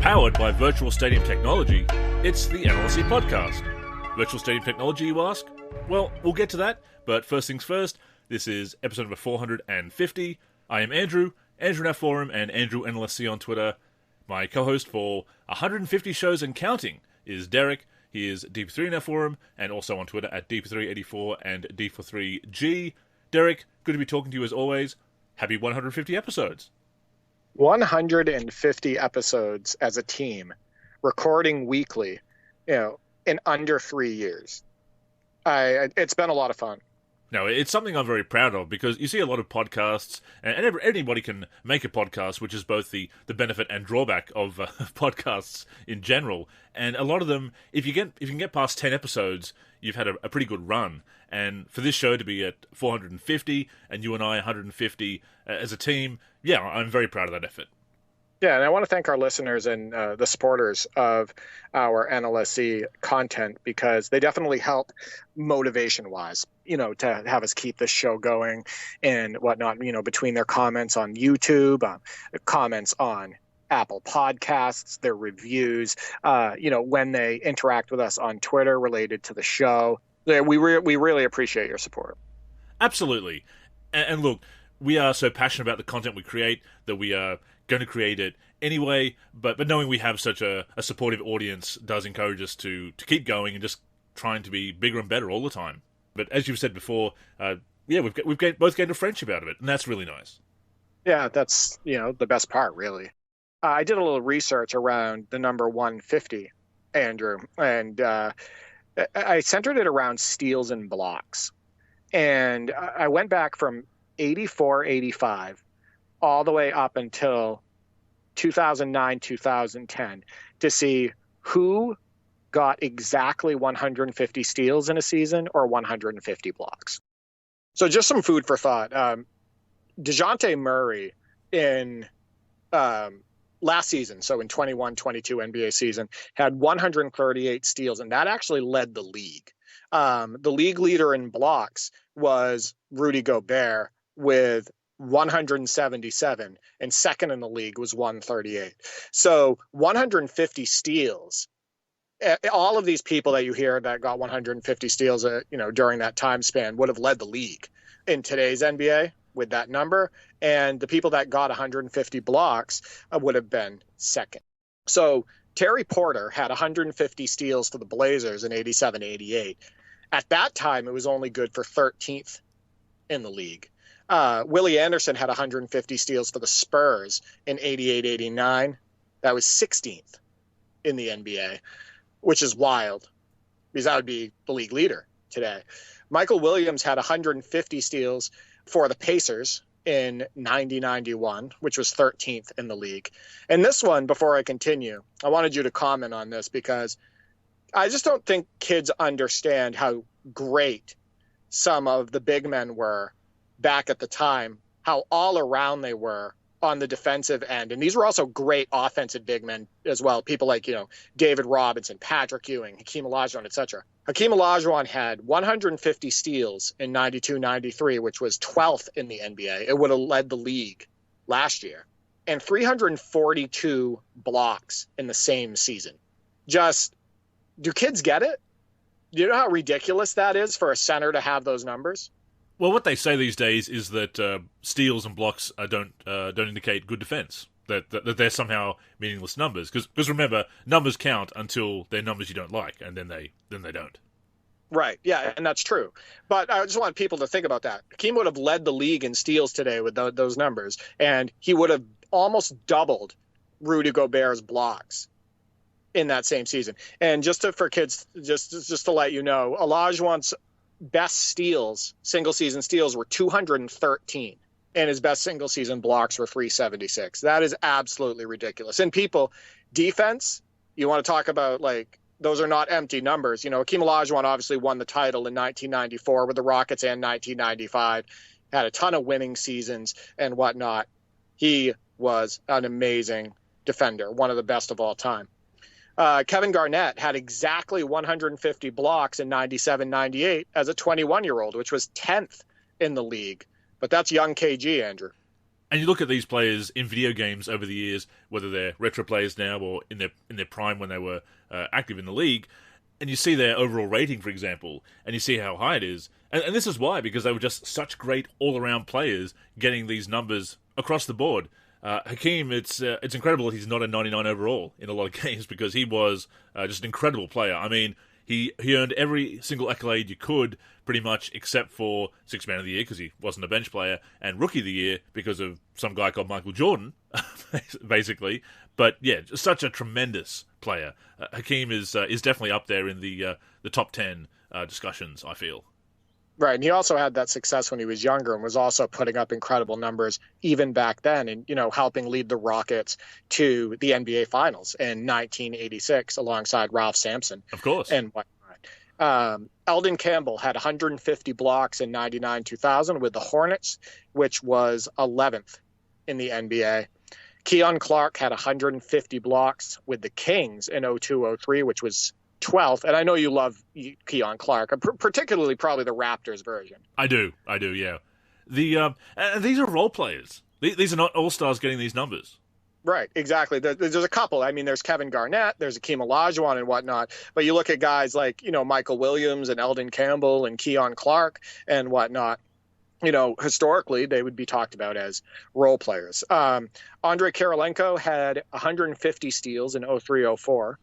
Powered by virtual stadium technology, it's the NLSC Podcast. Virtual stadium technology, you ask? Well, we'll get to that, but first things first, this is episode number 450. I am Andrew in our forum, and Andrew NLSC on Twitter. My co-host for 150 shows and counting is Derek. He is DP3 in our forum, and also on Twitter at DP384 and D43G. Derek, good to be talking to you as always. Happy 150 episodes. 150 episodes as a team, recording weekly, in under 3 years. It's been a lot of fun. No, it's something I'm very proud of, because you see a lot of podcasts, and anybody can make a podcast, which is both the benefit and drawback of podcasts in general. And a lot of them, if you can get past 10 episodes, you've had a pretty good run. And for this show to be at 450, and you and I 150 as a team, yeah, I'm very proud of that effort. Yeah, and I want to thank our listeners and the supporters of our NLSC content, because they definitely help motivation-wise, to have us keep this show going and whatnot, between their comments on YouTube, comments on Apple Podcasts, their reviews, when they interact with us on Twitter related to the show. We really appreciate your support. Absolutely. And look, we are so passionate about the content we create that we are going to create it anyway, but knowing we have such a supportive audience does encourage us to keep going and just trying to be bigger and better all the time. But as you've said before, we've both gained a friendship out of it, and that's really nice. Yeah, that's the best part, really. I did a little research around the number 150, Andrew, and I centered it around steals and blocks. And I went back from 84, 85, all the way up until 2009, 2010 to see who got exactly 150 steals in a season or 150 blocks. So just some food for thought. DeJounte Murray in last season, so in 21-22 NBA season, had 138 steals, and that actually led the league. The league leader in blocks was Rudy Gobert with 177, and second in the league was 138. So 150 steals. All of these people that you hear that got 150 steals, during that time span would have led the league in today's NBA with that number, and the people that got 150 blocks would have been second. So Terry Porter had 150 steals for the Blazers in 87-88. At that time, it was only good for 13th in the league. Willie Anderson had 150 steals for the Spurs in 88-89. That was 16th in the NBA, which is wild, because that would be the league leader today. Michael Williams had 150 steals for the Pacers in 90-91, which was 13th in the league. And this one, before I continue, I wanted you to comment on this, because I just don't think kids understand how great some of the big men were back at the time, how all around they were on the defensive end. And these were also great offensive big men as well. People like, David Robinson, Patrick Ewing, Hakeem Olajuwon, etc. Hakeem Olajuwon had 150 steals in 92-93, which was 12th in the NBA. It would have led the league last year. And 342 blocks in the same season. Just, do kids get it? Do you know how ridiculous that is for a center to have those numbers? Well, what they say these days is that steals and blocks don't indicate good defense. That they're somehow meaningless numbers. Because remember, numbers count until they're numbers you don't like, and then they don't. Right. Yeah, and that's true. But I just want people to think about that. Hakeem would have led the league in steals today with those numbers, and he would have almost doubled Rudy Gobert's blocks in that same season. And for kids, just to let you know, Olajuwon's best steals, single season steals, were 213, and his best single season blocks were 376. That is absolutely ridiculous. And people, defense, you want to talk about, those are not empty numbers. Hakeem Olajuwon obviously won the title in 1994 with the Rockets, and 1995, had a ton of winning seasons and whatnot. He was an amazing defender, one of the best of all time. Kevin Garnett had exactly 150 blocks in 97-98 as a 21-year-old, which was 10th in the league. But that's young KG, Andrew. And you look at these players in video games over the years, whether they're retro players now or in their prime when they were active in the league, and you see their overall rating, for example, and you see how high it is. And this is why, because they were just such great all-around players getting these numbers across the board. Hakeem, it's incredible that he's not a 99 overall in a lot of games, because he was just an incredible player. I mean, he earned every single accolade you could, pretty much, except for Sixth Man of the Year, because he wasn't a bench player, and Rookie of the Year, because of some guy called Michael Jordan, basically. But yeah, just such a tremendous player. Hakeem is definitely up there in the top 10 discussions, I feel. Right, and he also had that success when he was younger and was also putting up incredible numbers even back then, and helping lead the Rockets to the NBA Finals in 1986 alongside Ralph Sampson. Of course. And whatnot. Eldon Campbell had 150 blocks in 99-2000 with the Hornets, which was 11th in the NBA. Keon Clark had 150 blocks with the Kings in 02-03, which was 12th, and I know you love Keon Clark, particularly probably the Raptors version. I do, yeah. These are role players. These are not all-stars getting these numbers. Right, exactly. There's a couple. I mean, there's Kevin Garnett, there's Akeem Olajuwon and whatnot, but you look at guys like, Michael Williams and Eldon Campbell and Keon Clark and whatnot, historically, they would be talked about as role players. Andrei Kirilenko had 150 steals in 03-04.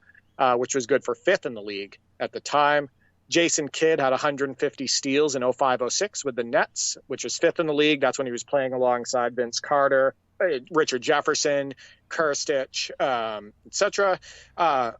Which was good for 5th in the league at the time. Jason Kidd had 150 steals in 05-06 with the Nets, which was 5th in the league. That's when he was playing alongside Vince Carter, Richard Jefferson, Kirstich, etc.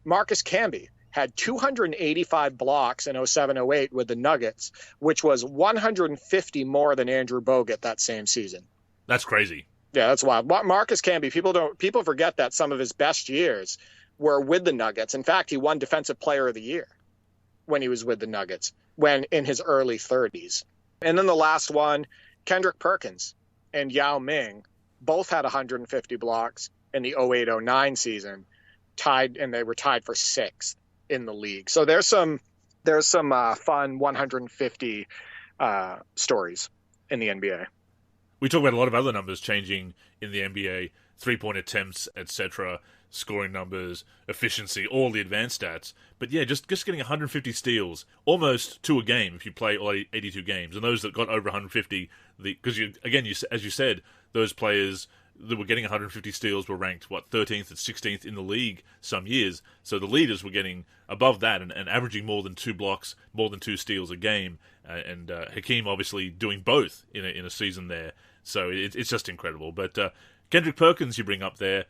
Marcus Camby had 285 blocks in 07-08 with the Nuggets, which was 150 more than Andrew Bogut that same season. That's crazy. Yeah, that's wild. Marcus Camby, people forget that some of his best years were with the Nuggets. In fact, he won Defensive Player of the Year when he was with the Nuggets, when in his early 30s. And then the last one, Kendrick Perkins and Yao Ming both had 150 blocks in the 08-09 season, and they were tied for 6th in the league. So there's some fun 150 stories in the NBA. We talk about a lot of other numbers changing in the NBA, three-point attempts, etc., scoring numbers, efficiency, all the advanced stats. But yeah, just getting 150 steals, almost 2 a game if you play all 82 games. And those that got over 150, because as you said, those players that were getting 150 steals were ranked, 13th and 16th in the league some years. So the leaders were getting above that and averaging more than 2 blocks, more than 2 steals a game. And Hakeem obviously doing both in a season there. So it's just incredible. But Kendrick Perkins you bring up there,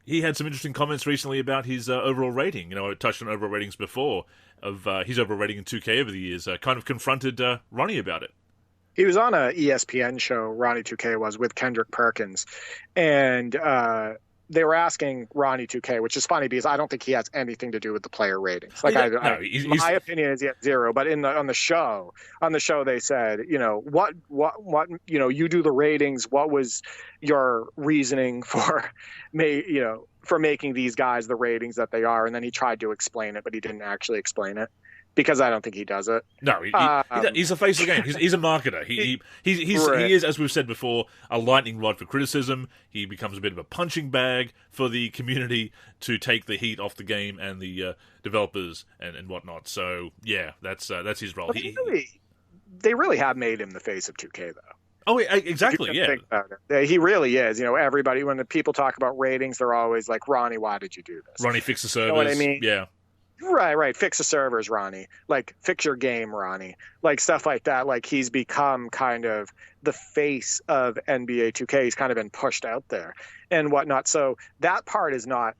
he had some interesting comments recently about his overall rating. I touched on overall ratings before, of his overall rating in 2K over the years. Kind of confronted Ronnie about it. He was on a ESPN show, Ronnie 2K was, with Kendrick Perkins. And they were asking Ronnie 2K, which is funny because I don't think he has anything to do with the player ratings. Like, my opinion is 0. But on the show they said, what you do the ratings. What was your reasoning for making these guys the ratings that they are? And then he tried to explain it, but he didn't actually explain it, because I don't think he does it. No, he's the face of the game. He's a marketer. He is, as we've said before, a lightning rod for criticism. He becomes a bit of a punching bag for the community to take the heat off the game and the developers and whatnot. So yeah, that's his role. They really have made him the face of 2K, though. Oh, exactly. Yeah, he really is. Everybody, when the people talk about ratings, they're always like, "Ronnie, why did you do this?" Ronnie, fix the servers. You know what I mean? Yeah. Right. Fix the servers, Ronnie. Like, fix your game, Ronnie. Like, stuff like that. Like, he's become kind of the face of NBA 2K. He's kind of been pushed out there and whatnot. So that part is not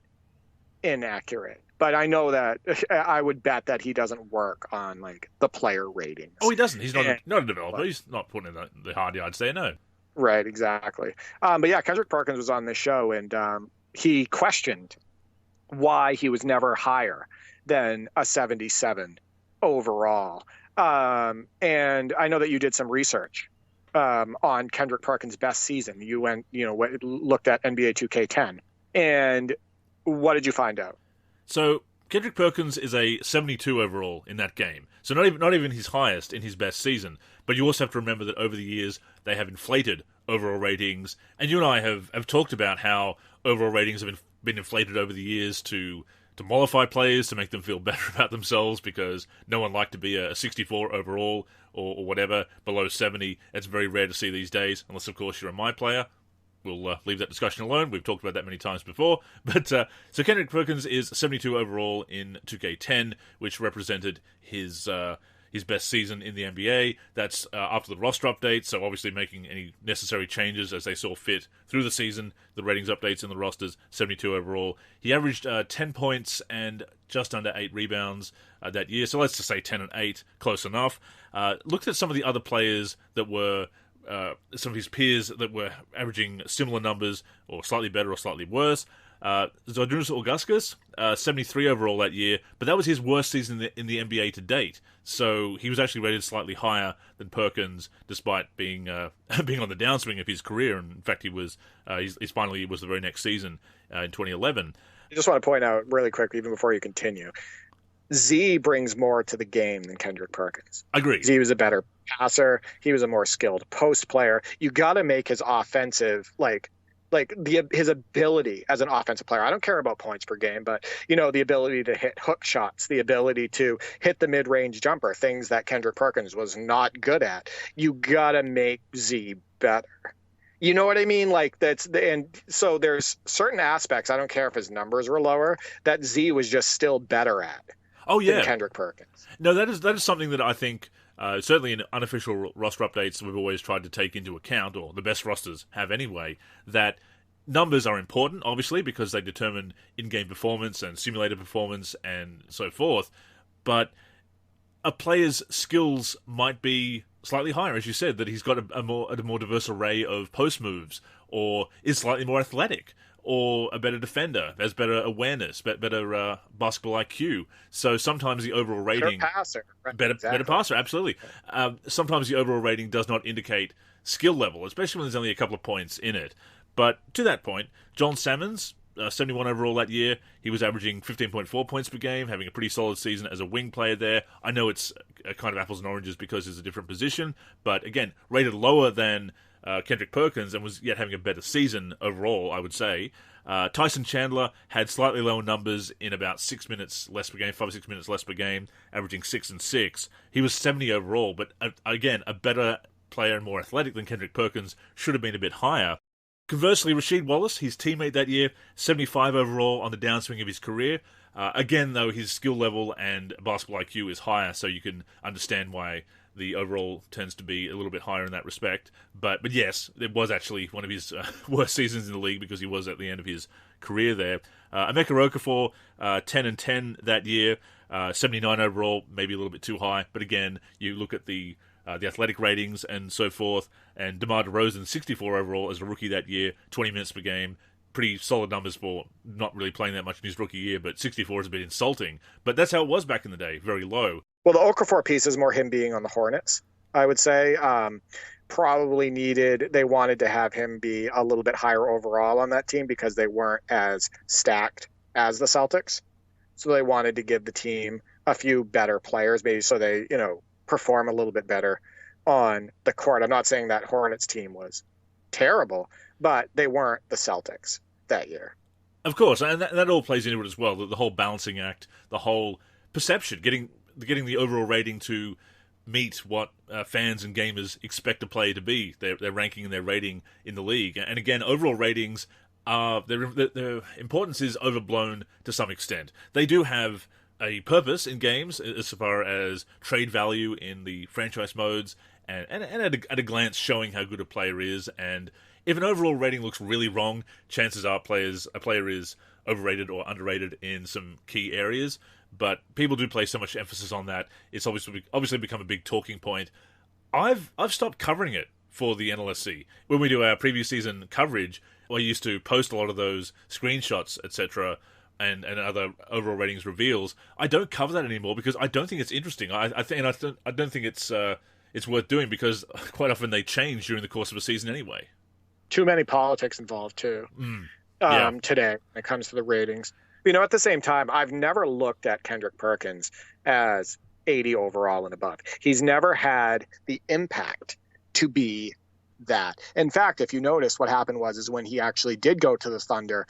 inaccurate. But I know that I would bet that he doesn't work on, like, the player ratings. Oh, he doesn't. He's not a developer. He's not putting in the hard yards there, no. Right, exactly. But yeah, Kendrick Perkins was on this show, and he questioned why he was never higher than a 77 overall. And I know that you did some research on Kendrick Perkins' best season. You looked at NBA 2K10. And what did you find out? So Kendrick Perkins is a 72 overall in that game. So not even his highest in his best season. But you also have to remember that over the years, they have inflated overall ratings. And you and I have talked about how overall ratings have been inflated over the years to mollify players, to make them feel better about themselves, because no one liked to be a 64 overall or whatever, below 70. It's very rare to see these days, unless, of course, you're a my player. We'll leave that discussion alone. We've talked about that many times before. But so Kendrick Perkins is 72 overall in 2K10, which represented his best season in the NBA. That's after the roster update, so obviously making any necessary changes as they saw fit through the season. The ratings updates in the rosters, 72 overall. He averaged 10 points and just under 8 rebounds that year, so let's just say 10 and 8, close enough. Looked at some of the other players that were some of his peers that were averaging similar numbers, or slightly better or slightly worse. Zydrunas Ilgauskas, 73 overall that year, but that was his worst season in the NBA to date. So he was actually rated slightly higher than Perkins, despite being on the downswing of his career. And in fact, he was his final year was the very next season in 2011. I just want to point out really quickly, even before you continue, Z brings more to the game than Kendrick Perkins. Agreed. Z was a better passer. He was a more skilled post player. You got to make his offensive, his ability as an offensive player. I don't care about points per game, but, the ability to hit hook shots, the ability to hit the mid-range jumper, things that Kendrick Perkins was not good at. You got to make Z better. You know what I mean? And so there's certain aspects, I don't care if his numbers were lower, that Z was just still better at. Oh, yeah. Than Kendrick Perkins. No, that is something that I think, certainly in unofficial roster updates, we've always tried to take into account, or the best rosters have anyway, that numbers are important, obviously, because they determine in-game performance and simulated performance and so forth, but a player's skills might be slightly higher, as you said, that he's got a more diverse array of post moves, or is slightly more athletic, or a better defender, has better awareness, better basketball IQ. So sometimes the overall rating... Better passer. Right? Better passer, absolutely. Sometimes the overall rating does not indicate skill level, especially when there's only a couple of points in it. But to that point, John Salmons, 71 overall that year, he was averaging 15.4 points per game, having a pretty solid season as a wing player there. I know it's a kind of apples and oranges because it's a different position, but again, rated lower than Kendrick Perkins, and was yet having a better season overall, I would say. Tyson Chandler had slightly lower numbers in about 6 minutes less per game, 5 or 6 minutes less per game, averaging 6 and 6. He was 70 overall, but again, a better player and more athletic than Kendrick Perkins, should have been a bit higher. Conversely, Rasheed Wallace, his teammate that year, 75 overall on the downswing of his career. Again, though, his skill level and basketball IQ is higher, so you can understand why the overall tends to be a little bit higher in that respect. But yes, it was actually one of his worst seasons in the league because he was at the end of his career there. Emeka Okafor, 10 and 10 that year, 79 overall, maybe a little bit too high. But again, you look at the athletic ratings and so forth, and DeMar DeRozan, 64 overall as a rookie that year, 20 minutes per game. Pretty solid numbers for not really playing that much in his rookie year, but 64 is a bit insulting. But that's how it was back in the day, very low. Well, the Okafor piece is more him being on the Hornets, I would say. They wanted to have him be a little bit higher overall on that team because they weren't as stacked as the Celtics. So they wanted to give the team a few better players, maybe so they, perform a little bit better on the court. I'm not saying that Hornets team was terrible, but they weren't the Celtics that year. Of course, and that all plays into it as well, the whole balancing act, the whole perception, getting the overall rating to meet what fans and gamers expect a player to be, their ranking and their rating in the league. And again, overall ratings, their importance is overblown to some extent. They do have a purpose in games as far as trade value in the franchise modes, and at a glance showing how good a player is. And if an overall rating looks really wrong, chances are a player is overrated or underrated in some key areas. But people do place so much emphasis on that. It's obviously become a big talking point. I've stopped covering it for the NLSC. When we do our previous season coverage, I used to post a lot of those screenshots, etc., and other overall ratings reveals. I don't cover that anymore because I don't think it's interesting. I don't think it's worth doing because quite often they change during the course of a season anyway. Too many politics involved too. Today when it comes to the ratings. At the same time, I've never looked at Kendrick Perkins as 80 overall and above. He's never had the impact to be that. In fact, if you notice, what happened is when he actually did go to the Thunder,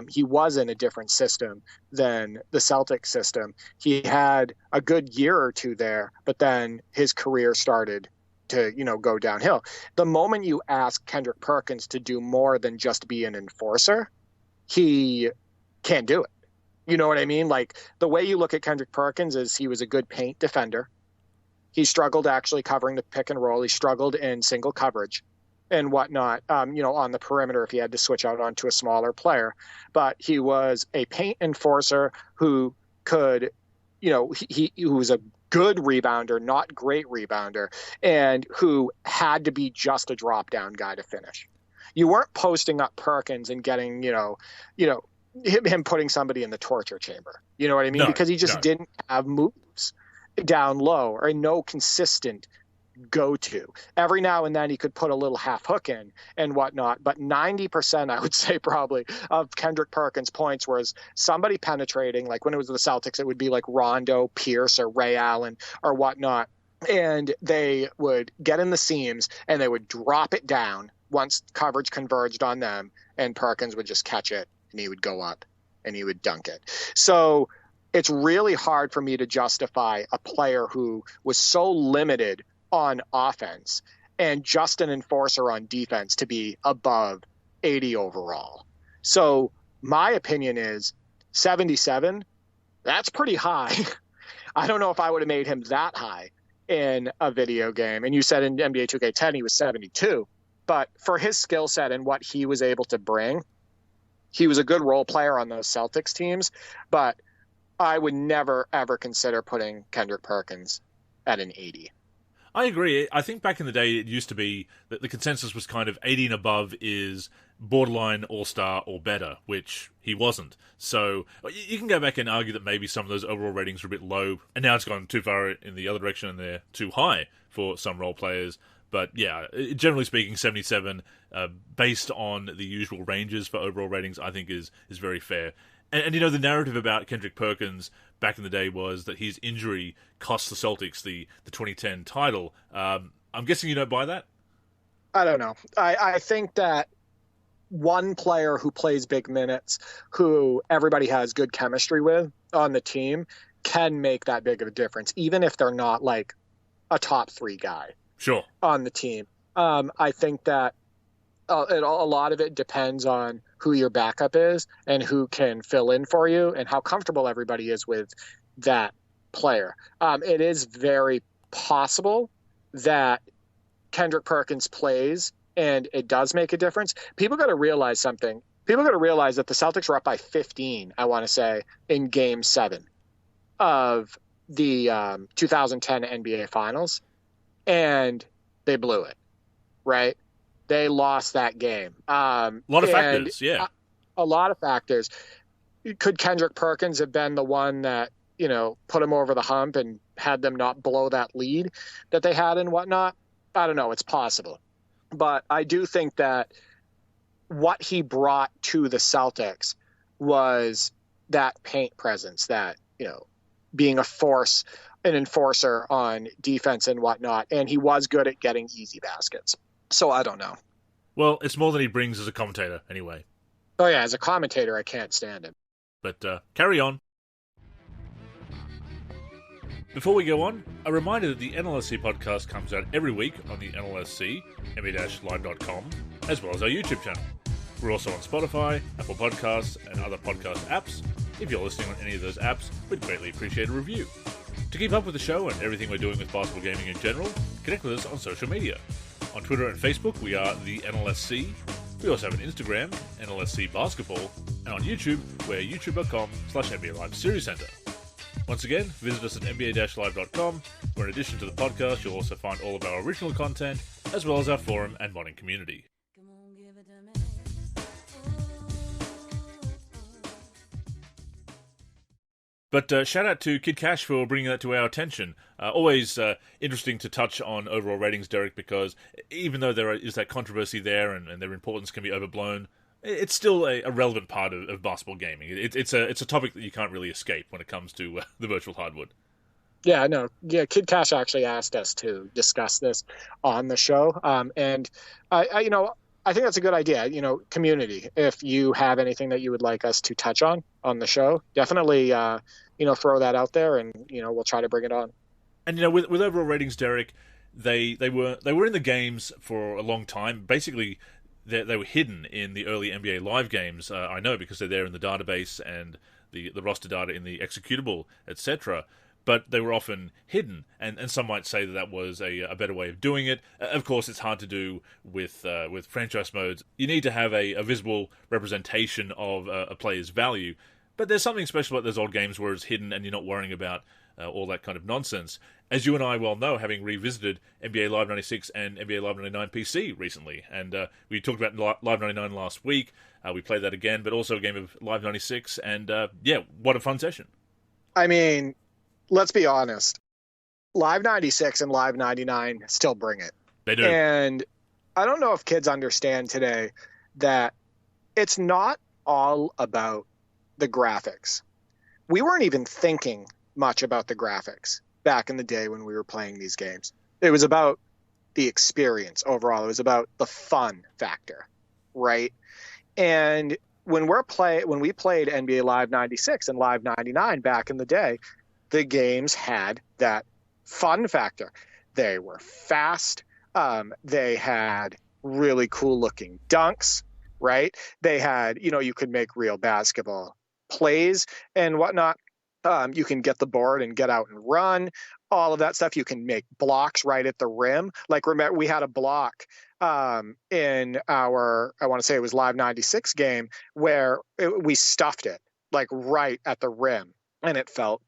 he was in a different system than the Celtics system. He had a good year or two there, but then his career started to, go downhill. The moment you ask Kendrick Perkins to do more than just be an enforcer, he can't do it. You know what I mean? Like, the way you look at Kendrick Perkins is he was a good paint defender. He struggled actually covering the pick and roll. He struggled in single coverage and whatnot, on the perimeter if he had to switch out onto a smaller player. But he was a paint enforcer who could, he was a good rebounder, not great rebounder, and who had to be just a drop-down guy to finish. You weren't posting up Perkins and getting, him putting somebody in the torture chamber. You know what I mean? No, because he just didn't have moves down low or no consistent go-to. Every now and then he could put a little half hook in and whatnot, but 90%, I would say probably, of Kendrick Perkins' points was somebody penetrating. Like when it was the Celtics, it would be like Rondo, Pierce, or Ray Allen or whatnot, and they would get in the seams and they would drop it down once coverage converged on them, and Perkins would just catch it and he would go up and he would dunk it. So it's really hard for me to justify a player who was so limited on offense and just an enforcer on defense to be above 80 overall. So my opinion is 77, that's pretty high. I don't know if I would have made him that high in a video game. And you said in NBA 2K10 he was 72, but for his skill set and what he was able to bring, he was a good role player on those Celtics teams, but I would never, ever consider putting Kendrick Perkins at an 80. I agree. I think back in the day it used to be that the consensus was kind of 80 and above is borderline all-star or better, which he wasn't. So you can go back and argue that maybe some of those overall ratings were a bit low, and now it's gone too far in the other direction and they're too high for some role players. But yeah, generally speaking, 77, based on the usual ranges for overall ratings, I think is very fair. And the narrative about Kendrick Perkins back in the day was that his injury cost the Celtics the 2010 title. I'm guessing you don't buy that? I don't know. I think that one player who plays big minutes, who everybody has good chemistry with on the team, can make that big of a difference, even if they're not like a top 3 guy. Sure. On the team. I think that a lot of it depends on who your backup is and who can fill in for you and how comfortable everybody is with that player. It is very possible that Kendrick Perkins plays and it does make a difference. People got to realize something. People got to realize that the Celtics were up by 15, I want to say, in Game 7 of the 2010 NBA Finals, and they blew it, right? They lost that game. A lot of factors, yeah. A lot of factors. Could Kendrick Perkins have been the one that, put him over the hump and had them not blow that lead that they had and whatnot? I don't know. It's possible. But I do think that what he brought to the Celtics was that paint presence, that, being a force, an enforcer on defense and whatnot. And he was good at getting easy baskets. So I don't know. Well, it's more than he brings as a commentator, anyway. Oh, yeah, as a commentator, I can't stand him. But carry on. Before we go on, a reminder that the NLSC podcast comes out every week on the NLSC, NBA-live.com, as well as our YouTube channel. We're also on Spotify, Apple Podcasts, and other podcast apps. If you're listening on any of those apps, we'd greatly appreciate a review. To keep up with the show and everything we're doing with basketball gaming in general, connect with us on social media. On Twitter and Facebook, we are the NLSC. We also have an Instagram, NLSC Basketball, and on YouTube, we're youtube.com/NBA Live Series Center. Once again, visit us at NBA-live.com, where in addition to the podcast, you'll also find all of our original content, as well as our forum and modding community. But shout out to Kid Cash for bringing that to our attention. Always interesting to touch on overall ratings, Derek, because even though there is that controversy there and their importance can be overblown, it's still a relevant part of basketball gaming. It's a topic that you can't really escape when it comes to the virtual hardwood. Yeah, no, yeah. Kid Cash actually asked us to discuss this on the show, and I think that's a good idea. Community. If you have anything that you would like us to touch on the show, definitely throw that out there, and we'll try to bring it on. And with overall ratings, Derek, they were in the games for a long time. Basically, they were hidden in the early NBA Live games. I know because they're there in the database and the roster data in the executable, etc. But they were often hidden, and some might say that was a better way of doing it. Of course, it's hard to do with franchise modes. You need to have a visible representation of a player's value, but there's something special about those old games where it's hidden and you're not worrying about all that kind of nonsense. As you and I well know, having revisited NBA Live 96 and NBA Live 99 PC recently, and we talked about Live 99 last week. We played that again, but also a game of Live 96, and what a fun session. I mean, let's be honest. Live 96 and Live 99 still bring it. They do. And I don't know if kids understand today that it's not all about the graphics. We weren't even thinking much about the graphics back in the day when we were playing these games. It was about the experience overall. It was about the fun factor, right? And when we played NBA Live 96 and Live 99 back in the day, the games had that fun factor. They were fast. They had really cool looking dunks, right? They had, you could make real basketball plays and whatnot. You can get the board and get out and run, all of that stuff. You can make blocks right at the rim. Like, remember, we had a block in our, I want to say it was Live 96 game, where we stuffed it like right at the rim, and it felt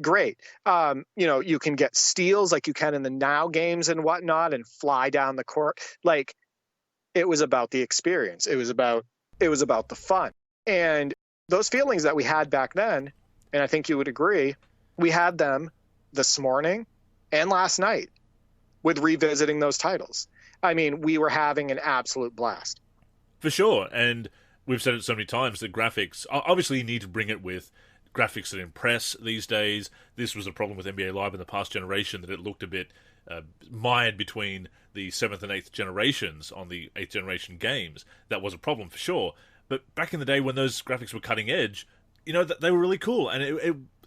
great. You can get steals like you can in the now games and whatnot and fly down the court. Like, it was about the experience. It was about the fun. And those feelings that we had back then, and I think you would agree, we had them this morning and last night with revisiting those titles. I mean, we were having an absolute blast. For sure. And we've said it so many times, the graphics, obviously you need to bring it with graphics that impress these days. This was a problem with NBA Live in the past generation, that it looked a bit mired between the 7th and 8th generations on the 8th generation games. That was a problem for sure. But back in the day when those graphics were cutting edge, they were really cool, and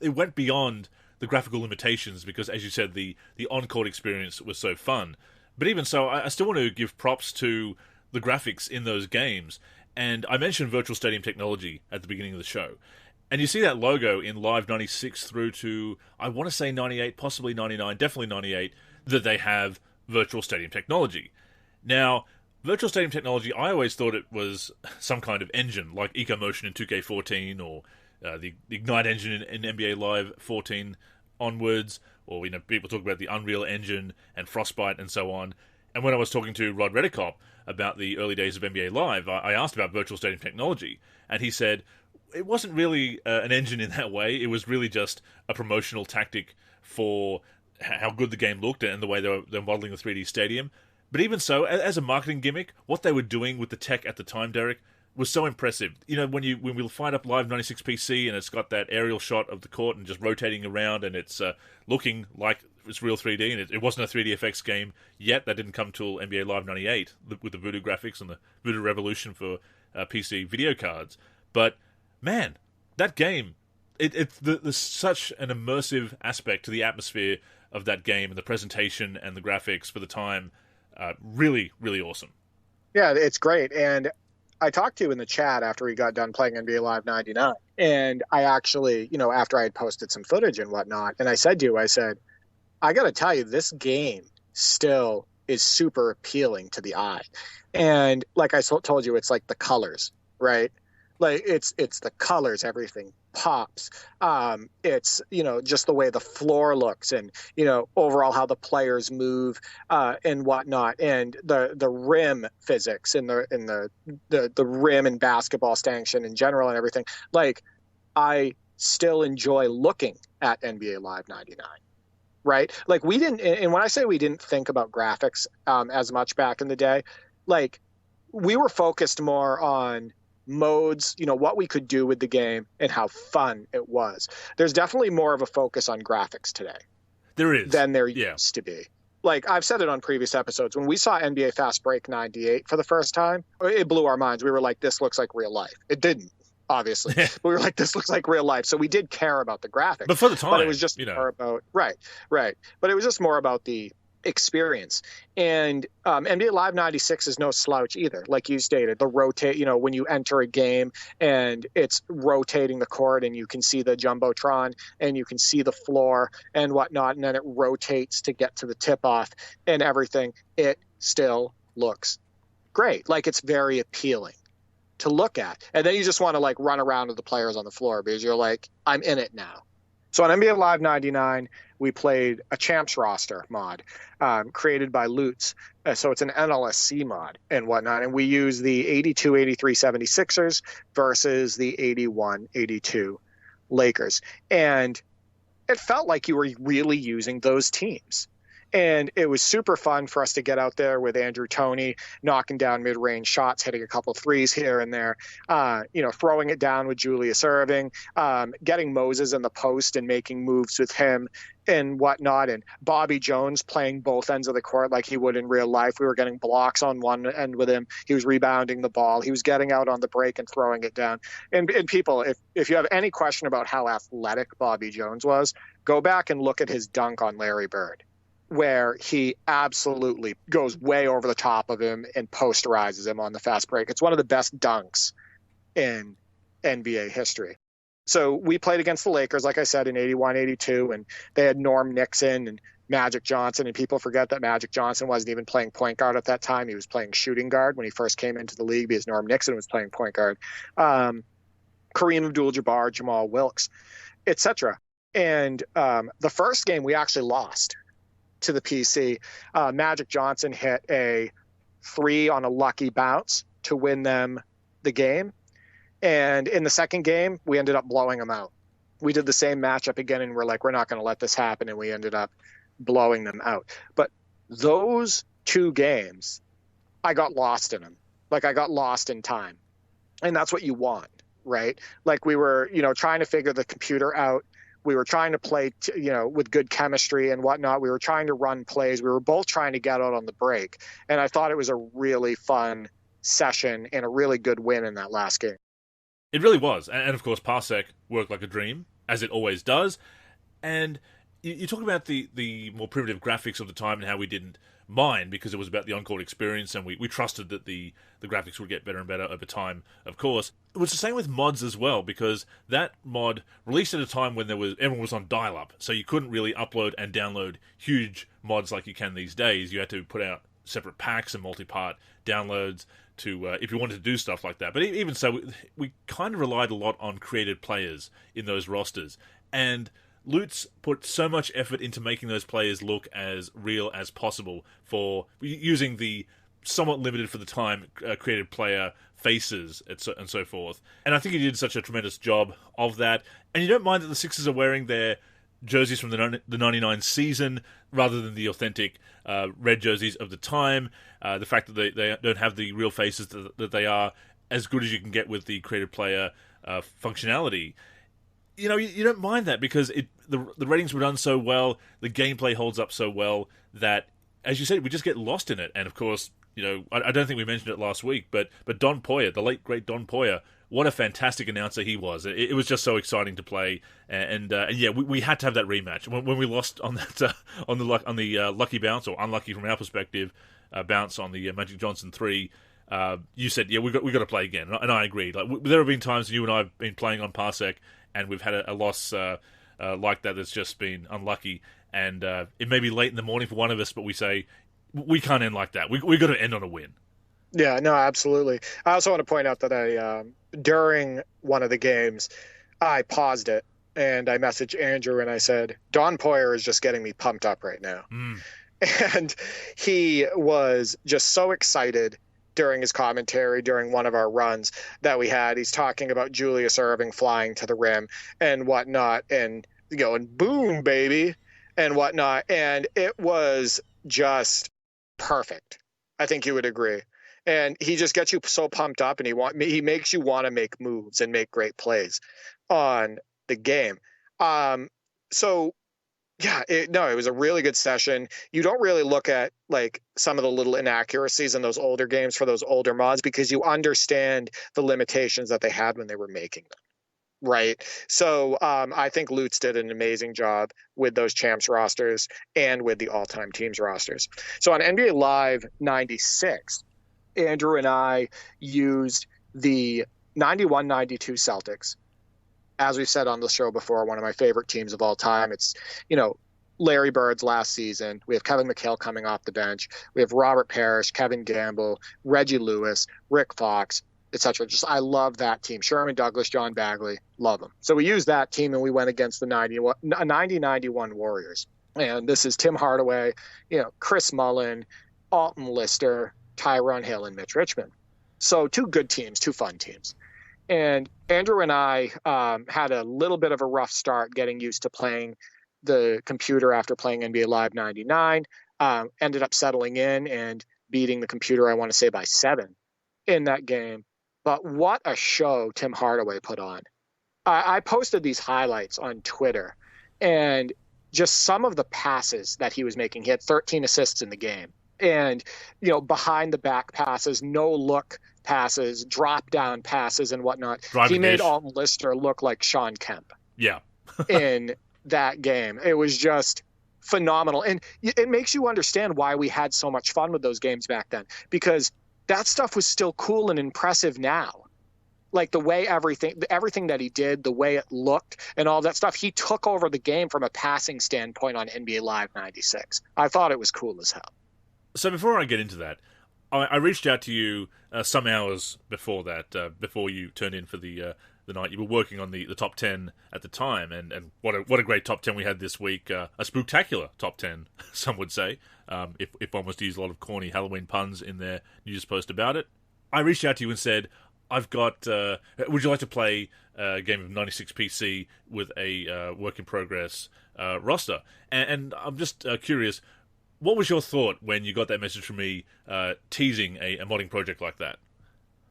it went beyond the graphical limitations because, as you said, the on-court experience was so fun. But even so, I still want to give props to the graphics in those games. And I mentioned virtual stadium technology at the beginning of the show. And you see that logo in Live 96 through to, I want to say 98, possibly 99, definitely 98, that they have virtual stadium technology. Now, virtual stadium technology, I always thought it was some kind of engine, like EcoMotion in 2K14 or the Ignite engine in NBA Live 14 onwards, or people talk about the Unreal Engine and Frostbite and so on. And when I was talking to Rod Redekop about the early days of NBA Live, I asked about virtual stadium technology, and he said it wasn't really an engine in that way. It was really just a promotional tactic for how good the game looked and the way they're modeling the 3D stadium. But even so, as a marketing gimmick, what they were doing with the tech at the time, Derek, was so impressive. When we'll find up Live 96 PC and it's got that aerial shot of the court and just rotating around and it's looking like it's real 3D, and it wasn't a 3D FX game yet. That didn't come till NBA Live 98 with the Voodoo graphics and the Voodoo Revolution for PC video cards. But man, that game, there's such an immersive aspect to the atmosphere of that game and the presentation and the graphics for the time. Really, really awesome. Yeah, it's great. And I talked to you in the chat after we got done playing NBA Live 99. And I actually, after I had posted some footage and whatnot, and I said to you, I got to tell you, this game still is super appealing to the eye. And like I told you, it's like the colors, right? Like it's the colors, everything pops. It's, just the way the floor looks and, overall how the players move and whatnot, and the rim physics and the rim and basketball stanchion in general and everything. Like, I still enjoy looking at NBA Live 99. Right? Like, we didn't, and when I say we didn't think about graphics as much back in the day, like, we were focused more on modes, what we could do with the game and how fun it was. There's definitely more of a focus on graphics today. There is. Than there used to be. Like I've said it on previous episodes, when we saw NBA Fast Break 98 for the first time, it blew our minds. We were like, this looks like real life. It didn't, obviously. But we were like, this looks like real life. So we did care about the graphics. But for the time. But it was just more about, right. But it was just more about the experience. And NBA Live 96 is no slouch either. Like you stated, the rotate, when you enter a game and it's rotating the court and you can see the Jumbotron and you can see the floor and whatnot, and then it rotates to get to the tip-off and everything, it still looks great. Like it's very appealing to look at. And then you just want to like run around with the players on the floor because you're like, I'm in it now. So on NBA Live 99, we played a Champs roster mod created by Lutz. So it's an NLSC mod and whatnot. And we use the 82-83 76ers versus the 81-82 Lakers. And it felt like you were really using those teams. And it was super fun for us to get out there with Andrew Toney, knocking down mid-range shots, hitting a couple threes here and there, throwing it down with Julius Erving, getting Moses in the post and making moves with him and whatnot. And Bobby Jones playing both ends of the court like he would in real life. We were getting blocks on one end with him. He was rebounding the ball. He was getting out on the break and throwing it down. And people, if you have any question about how athletic Bobby Jones was, go back and look at his dunk on Larry Bird, where he absolutely goes way over the top of him and posterizes him on the fast break. It's one of the best dunks in NBA history. So we played against the Lakers, like I said, in 81-82, and they had Norm Nixon and Magic Johnson, and people forget that Magic Johnson wasn't even playing point guard at that time. He was playing shooting guard when he first came into the league because Norm Nixon was playing point guard. Kareem Abdul-Jabbar, Jamal Wilkes, etc. And the first game we actually lost to the PC. Magic Johnson hit a 3 on a lucky bounce to win them the game. And in the second game, we ended up blowing them out. We did the same matchup again, and we're like, we're not going to let this happen, and we ended up blowing them out. But those two games, I got lost in them. Like, I got lost in time. And that's what you want, right? Like, we were, trying to figure the computer out. We were trying to play, with good chemistry and whatnot. We were trying to run plays. We were both trying to get out on the break. And I thought it was a really fun session and a really good win in that last game. It really was. And of course, Parsec worked like a dream, as it always does. And you talk about the more primitive graphics of the time and how we didn't mind because it was about the on-court experience, and we trusted that the graphics would get better and better over time, of course. It was the same with mods as well, because that mod released at a time when everyone was on dial-up, so you couldn't really upload and download huge mods like you can these days. You had to put out separate packs and multi-part downloads to if you wanted to do stuff like that. But even so, we kind of relied a lot on created players in those rosters, and Lutz put so much effort into making those players look as real as possible for using the somewhat limited for the time created player faces and so forth. And I think he did such a tremendous job of that. And you don't mind that the Sixers are wearing their jerseys from the 99 season rather than the authentic red jerseys of the time. The fact that they don't have the real faces that they are as good as you can get with the created player functionality. You don't mind that because the ratings were done so well, the gameplay holds up so well that, as you said, we just get lost in it. And of course, I don't think we mentioned it last week, but Don Poier, the late great Don Poier, what a fantastic announcer he was. It was just so exciting to play, and yeah, we had to have that rematch when we lost on that on the lucky bounce, or unlucky from our perspective, bounce on the Magic Johnson 3. You said, yeah, we got to play again, and I agreed. Like there have been times you and I have been playing on Parsec, and we've had a loss like that that's just been unlucky, and it may be late in the morning for one of us, but we say we can't end like that. We got to end on a win. Yeah, no, absolutely. I also want to point out that I during one of the games, I paused it and I messaged Andrew and I said, Don Poier is just getting me pumped up right now. And he was just so excited during his commentary during one of our runs that we had. He's talking about Julius Erving flying to the rim and whatnot, and going boom, baby, and whatnot. And it was just perfect. I think you would agree. And he just gets you so pumped up, and he makes you want to make moves and make great plays on the game. So yeah, it was a really good session. You don't really look at like some of the little inaccuracies in those older games for those older mods because you understand the limitations that they had when they were making them. Right. So I think Lutz did an amazing job with those champs rosters and with the all-time teams rosters. So on NBA Live 96, Andrew and I used the 91-92 Celtics. As we've said on the show before, one of my favorite teams of all time. It's, Larry Bird's last season. We have Kevin McHale coming off the bench. We have Robert Parrish, Kevin Gamble, Reggie Lewis, Rick Fox, etc. I love that team. Sherman Douglas, John Bagley, love them. So we used that team and we went against the 90-91 Warriors. And this is Tim Hardaway, Chris Mullin, Alton Lister, Tyronn Hill, and Mitch Richmond. So two good teams, two fun teams. And Andrew and I had a little bit of a rough start getting used to playing the computer after playing NBA Live 99. Ended up settling in and beating the computer, I want to say, by 7 in that game. But what a show Tim Hardaway put on. I posted these highlights on Twitter, and just some of the passes that he was making. He had 13 assists in the game. And, behind the back passes, no look passes, drop down passes and whatnot. He made Alton Lister look like Sean Kemp. Yeah. in that game. It was just phenomenal. And it makes you understand why we had so much fun with those games back then, because that stuff was still cool and impressive now. Like the way everything that he did, the way it looked and all that stuff, he took over the game from a passing standpoint on NBA Live 96. I thought it was cool as hell. So before I get into that, I reached out to you some hours before that, before you turned in for the night. You were working on the top 10 at the time, and what a great top 10 we had this week. A spooktacular top 10, some would say, if one was to use a lot of corny Halloween puns in their news post about it. I reached out to you and said, I've got, would you like to play a game of 96 PC with a work-in-progress roster? And I'm just curious, what was your thought when you got that message from me teasing a modding project like that?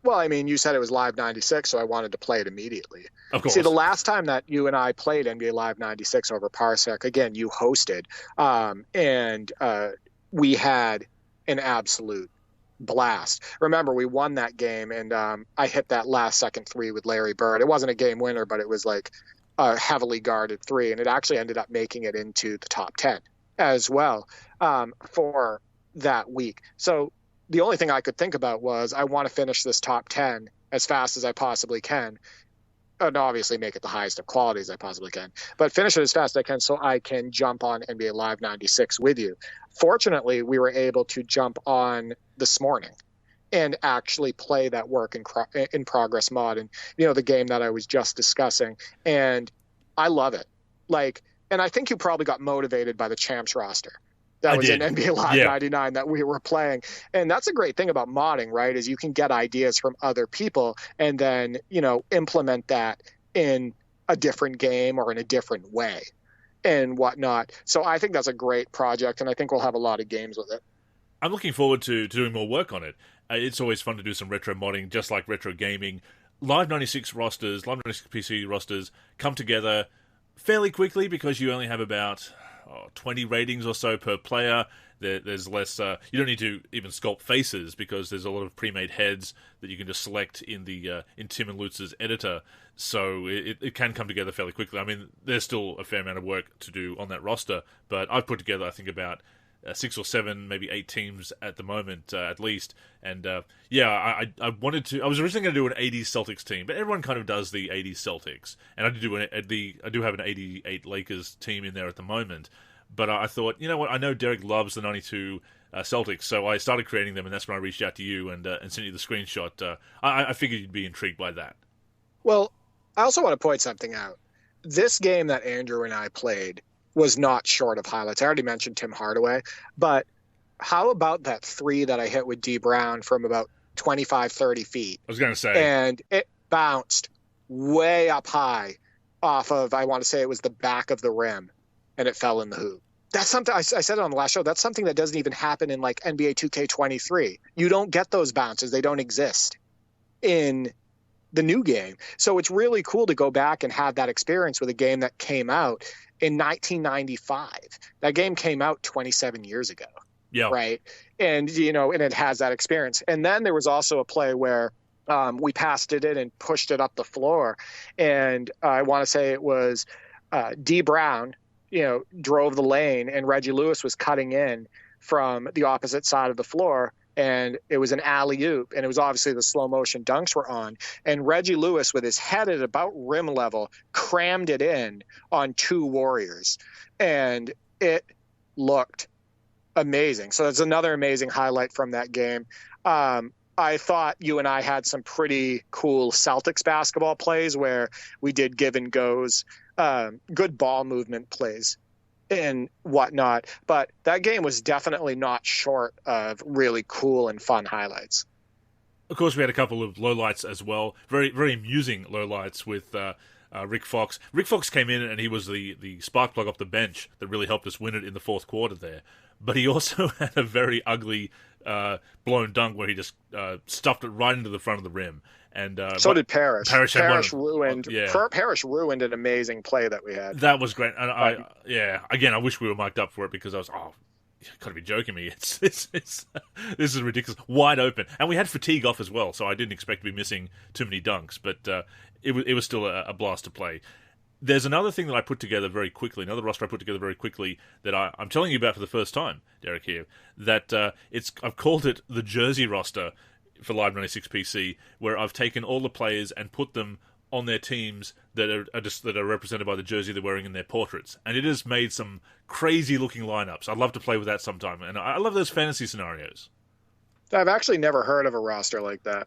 Well, I mean, you said it was Live 96, so I wanted to play it immediately. Of course. See, the last time that you and I played NBA Live 96 over Parsec, again, you hosted, and we had an absolute blast. Remember, we won that game, and I hit that last-second three with Larry Bird. It wasn't a game winner, but it was like a heavily guarded three, and it actually ended up making it into the top 10 as well for that week. So the only thing I could think about was I want to finish this top 10 as fast as I possibly can, and obviously make it the highest of quality as I possibly can, but finish it as fast as I can so I can jump on NBA Live 96 with you. Fortunately, we were able to jump on this morning and actually play that work in progress mod, and the game that I was just discussing, and I love it. And I think you probably got motivated by the champs roster that was in NBA Live 99 that we were playing. And that's a great thing about modding, right? Is you can get ideas from other people and then, implement that in a different game or in a different way and whatnot. So I think that's a great project, and I think we'll have a lot of games with it. I'm looking forward to doing more work on it. It's always fun to do some retro modding, just like retro gaming. Live 96 rosters, Live 96 PC rosters come together fairly quickly because you only have about 20 ratings or so per player. There's less. You don't need to even sculpt faces because there's a lot of pre-made heads that you can just select in Tim and Lutz's editor. So it can come together fairly quickly. I mean, there's still a fair amount of work to do on that roster, but I've put together, I think, about 6 or 7, maybe 8 teams at the moment, at least. And I wanted to. I was originally going to do an 80s Celtics team, but everyone kind of does the 80s Celtics, and I do have an 88 Lakers team in there at the moment. But I thought, you know what? I know Derek loves the 92 Celtics, so I started creating them, and that's when I reached out to you and sent you the screenshot. I figured you'd be intrigued by that. Well, I also want to point something out. This game that Andrew and I played was not short of highlights. I already mentioned Tim Hardaway, but how about that three that I hit with D Brown from about 25, 30 feet? I was going to say. And it bounced way up high off of, I want to say it was the back of the rim, and it fell in the hoop. That's something I said it on the last show. That's something that doesn't even happen in like NBA 2K23. You don't get those bounces. They don't exist in the new game. So it's really cool to go back and have that experience with a game that came out in 1995. That game came out 27 years ago. Yeah. Right. And, and it has that experience. And then there was also a play where we passed it in and pushed it up the floor. And I want to say it was D Brown, drove the lane, and Reggie Lewis was cutting in from the opposite side of the floor. And it was an alley-oop, and it was obviously the slow motion dunks were on. And Reggie Lewis, with his head at about rim level, crammed it in on two Warriors. And it looked amazing. So that's another amazing highlight from that game. I thought you and I had some pretty cool Celtics basketball plays where we did give and goes, good ball movement plays and whatnot. But that game was definitely not short of really cool and fun highlights. Of course, we had a couple of lowlights as well. Very, very amusing lowlights with Rick Fox. Rick Fox came in and he was the spark plug off the bench that really helped us win it in the fourth quarter there. But he also had a very ugly blown dunk where he just stuffed it right into the front of the rim. And so did Parrish. Parrish ruined. Yeah. Parrish ruined an amazing play that we had. That was great. And I wish we were mic'd up for it because I was you gotta be joking me. It's this is ridiculous. Wide open, and we had fatigue off as well, so I didn't expect to be missing too many dunks. But it was still a blast to play. There's another thing that I put together very quickly, another roster I put together very quickly that I'm telling you about for the first time, Derek, here, that I've called it the Jersey roster for Live 96 PC, where I've taken all the players and put them on their teams that are represented by the jersey they're wearing in their portraits. And it has made some crazy-looking lineups. I'd love to play with that sometime, and I love those fantasy scenarios. I've actually never heard of a roster like that.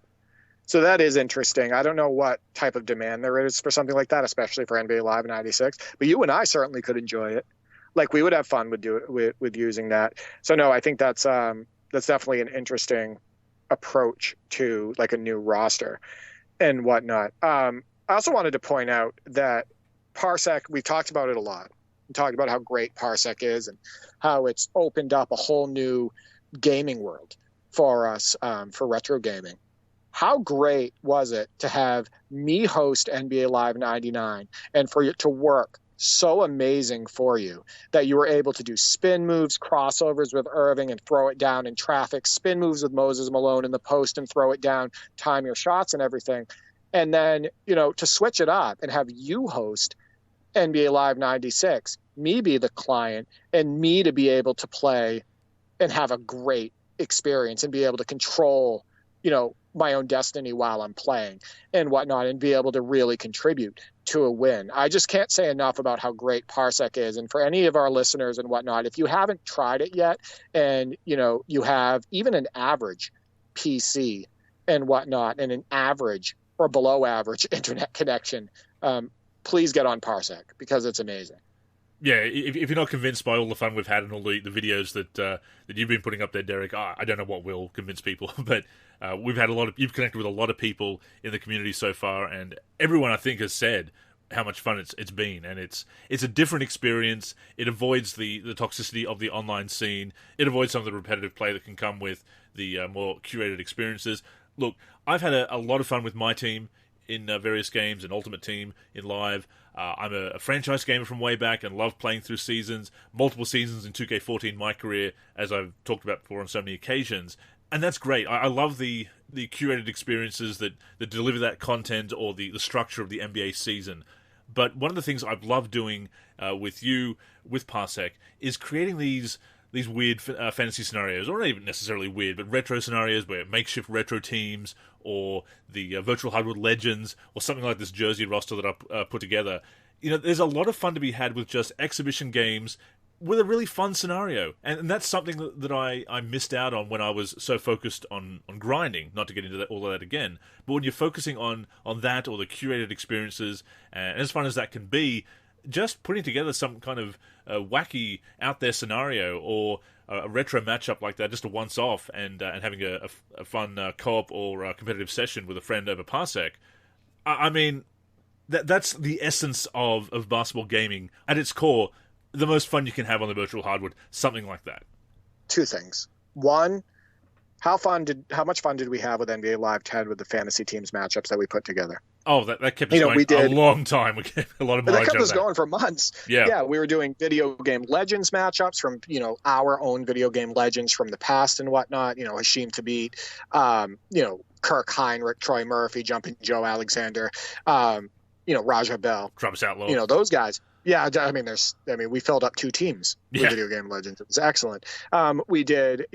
So that is interesting. I don't know what type of demand there is for something like that, especially for NBA Live 96. But you and I certainly could enjoy it. Like, we would have fun with using that. So no, I think that's definitely an interesting approach to like a new roster and whatnot. I also wanted to point out that Parsec, we've talked about it a lot. We talked about how great Parsec is and how it's opened up a whole new gaming world for us, for retro gaming. How great was it to have me host NBA Live 99 and for it to work so amazing for you that you were able to do spin moves, crossovers with Irving and throw it down in traffic, spin moves with Moses Malone in the post and throw it down, time your shots and everything. And then, to switch it up and have you host NBA Live 96, me be the client, and me to be able to play and have a great experience and be able to control, my own destiny while I'm playing and whatnot, and be able to really contribute to a win. I just can't say enough about how great Parsec is. And for any of our listeners and whatnot, if you haven't tried it yet and, you have even an average PC and whatnot and an average or below average internet connection, please get on Parsec because it's amazing. Yeah, if you're not convinced by all the fun we've had and all the videos that you've been putting up there, Derek, I don't know what will convince people, but you've connected with a lot of people in the community so far, and everyone I think has said how much fun it's been, and it's a different experience. It avoids the toxicity of the online scene. It avoids some of the repetitive play that can come with the more curated experiences. Look, I've had a lot of fun with my team in various games, and Ultimate Team in Live. I'm a franchise gamer from way back and love playing through seasons, multiple seasons in 2K14 my career, as I've talked about before on so many occasions. And that's great. I love the curated experiences that deliver that content or the structure of the NBA season. But one of the things I've loved doing with you, with Parsec, is creating these weird fantasy scenarios, or not even necessarily weird, but retro scenarios where makeshift retro teams, or the virtual hardwood legends, or something like this Jersey roster that I put together. There's a lot of fun to be had with just exhibition games with a really fun scenario. And that's something that I missed out on when I was so focused on grinding, not to get into all of that again. But when you're focusing on that or the curated experiences, and as fun as that can be, just putting together some kind of wacky out there scenario or a retro matchup like that, just a once-off, and having a fun co-op or competitive session with a friend over Parsec. I mean, that's the essence of basketball gaming. At its core, the most fun you can have on the virtual hardwood? Something like that. Two things. One, how much fun did we have with NBA Live 10 with the fantasy teams matchups that we put together? Oh, that kept us going a long time. We kept a lot of mileage. That kept us going for months. Yeah, we were doing video game legends matchups from our own video game legends from the past and whatnot. Hashim Thabit, Kirk Heinrich, Troy Murphy, Jumping Joe Alexander, Raja Bell, Travis Outlaw. Those guys. Yeah, we filled up two teams with video game legends. It was excellent. We did,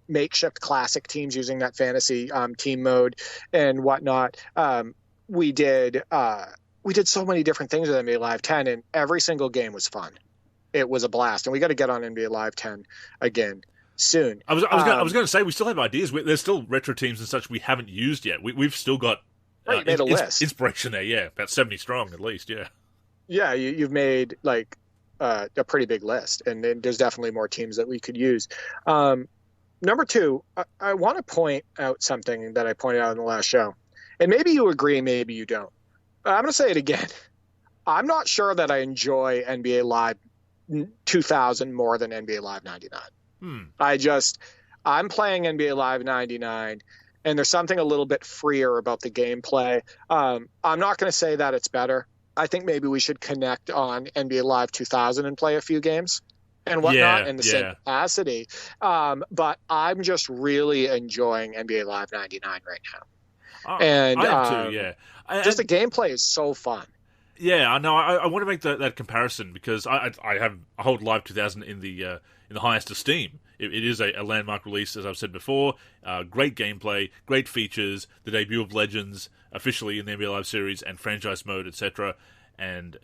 makeshift classic teams using that fantasy team mode and whatnot. We did so many different things with NBA Live 10, and every single game was fun. It was a blast, and we got to get on NBA Live 10 again soon. I was going to say we still have ideas. There's still retro teams and such we haven't used yet. We've still got made a list. Inspiration there. Yeah, about 70 strong at least. Yeah. Yeah, you've made a pretty big list, and then there's definitely more teams that we could use. Number two, I want to point out something that I pointed out in the last show, and maybe you agree, maybe you don't. I'm going to say it again. I'm not sure that I enjoy NBA Live 2000 more than NBA Live 99. I'm playing NBA Live 99, and there's something a little bit freer about the gameplay. I'm not going to say that it's better. I think maybe we should connect on NBA Live 2000 and play a few games and whatnot in the same capacity. But I'm just really enjoying NBA Live 99 right now. And I am too, yeah. The gameplay is so fun. Yeah, I know. I want to make that comparison because I hold Live 2000 in the highest esteem. It is a landmark release, as I've said before. Great gameplay, great features, the debut of Legends officially in the NBA Live series and franchise mode, etc. And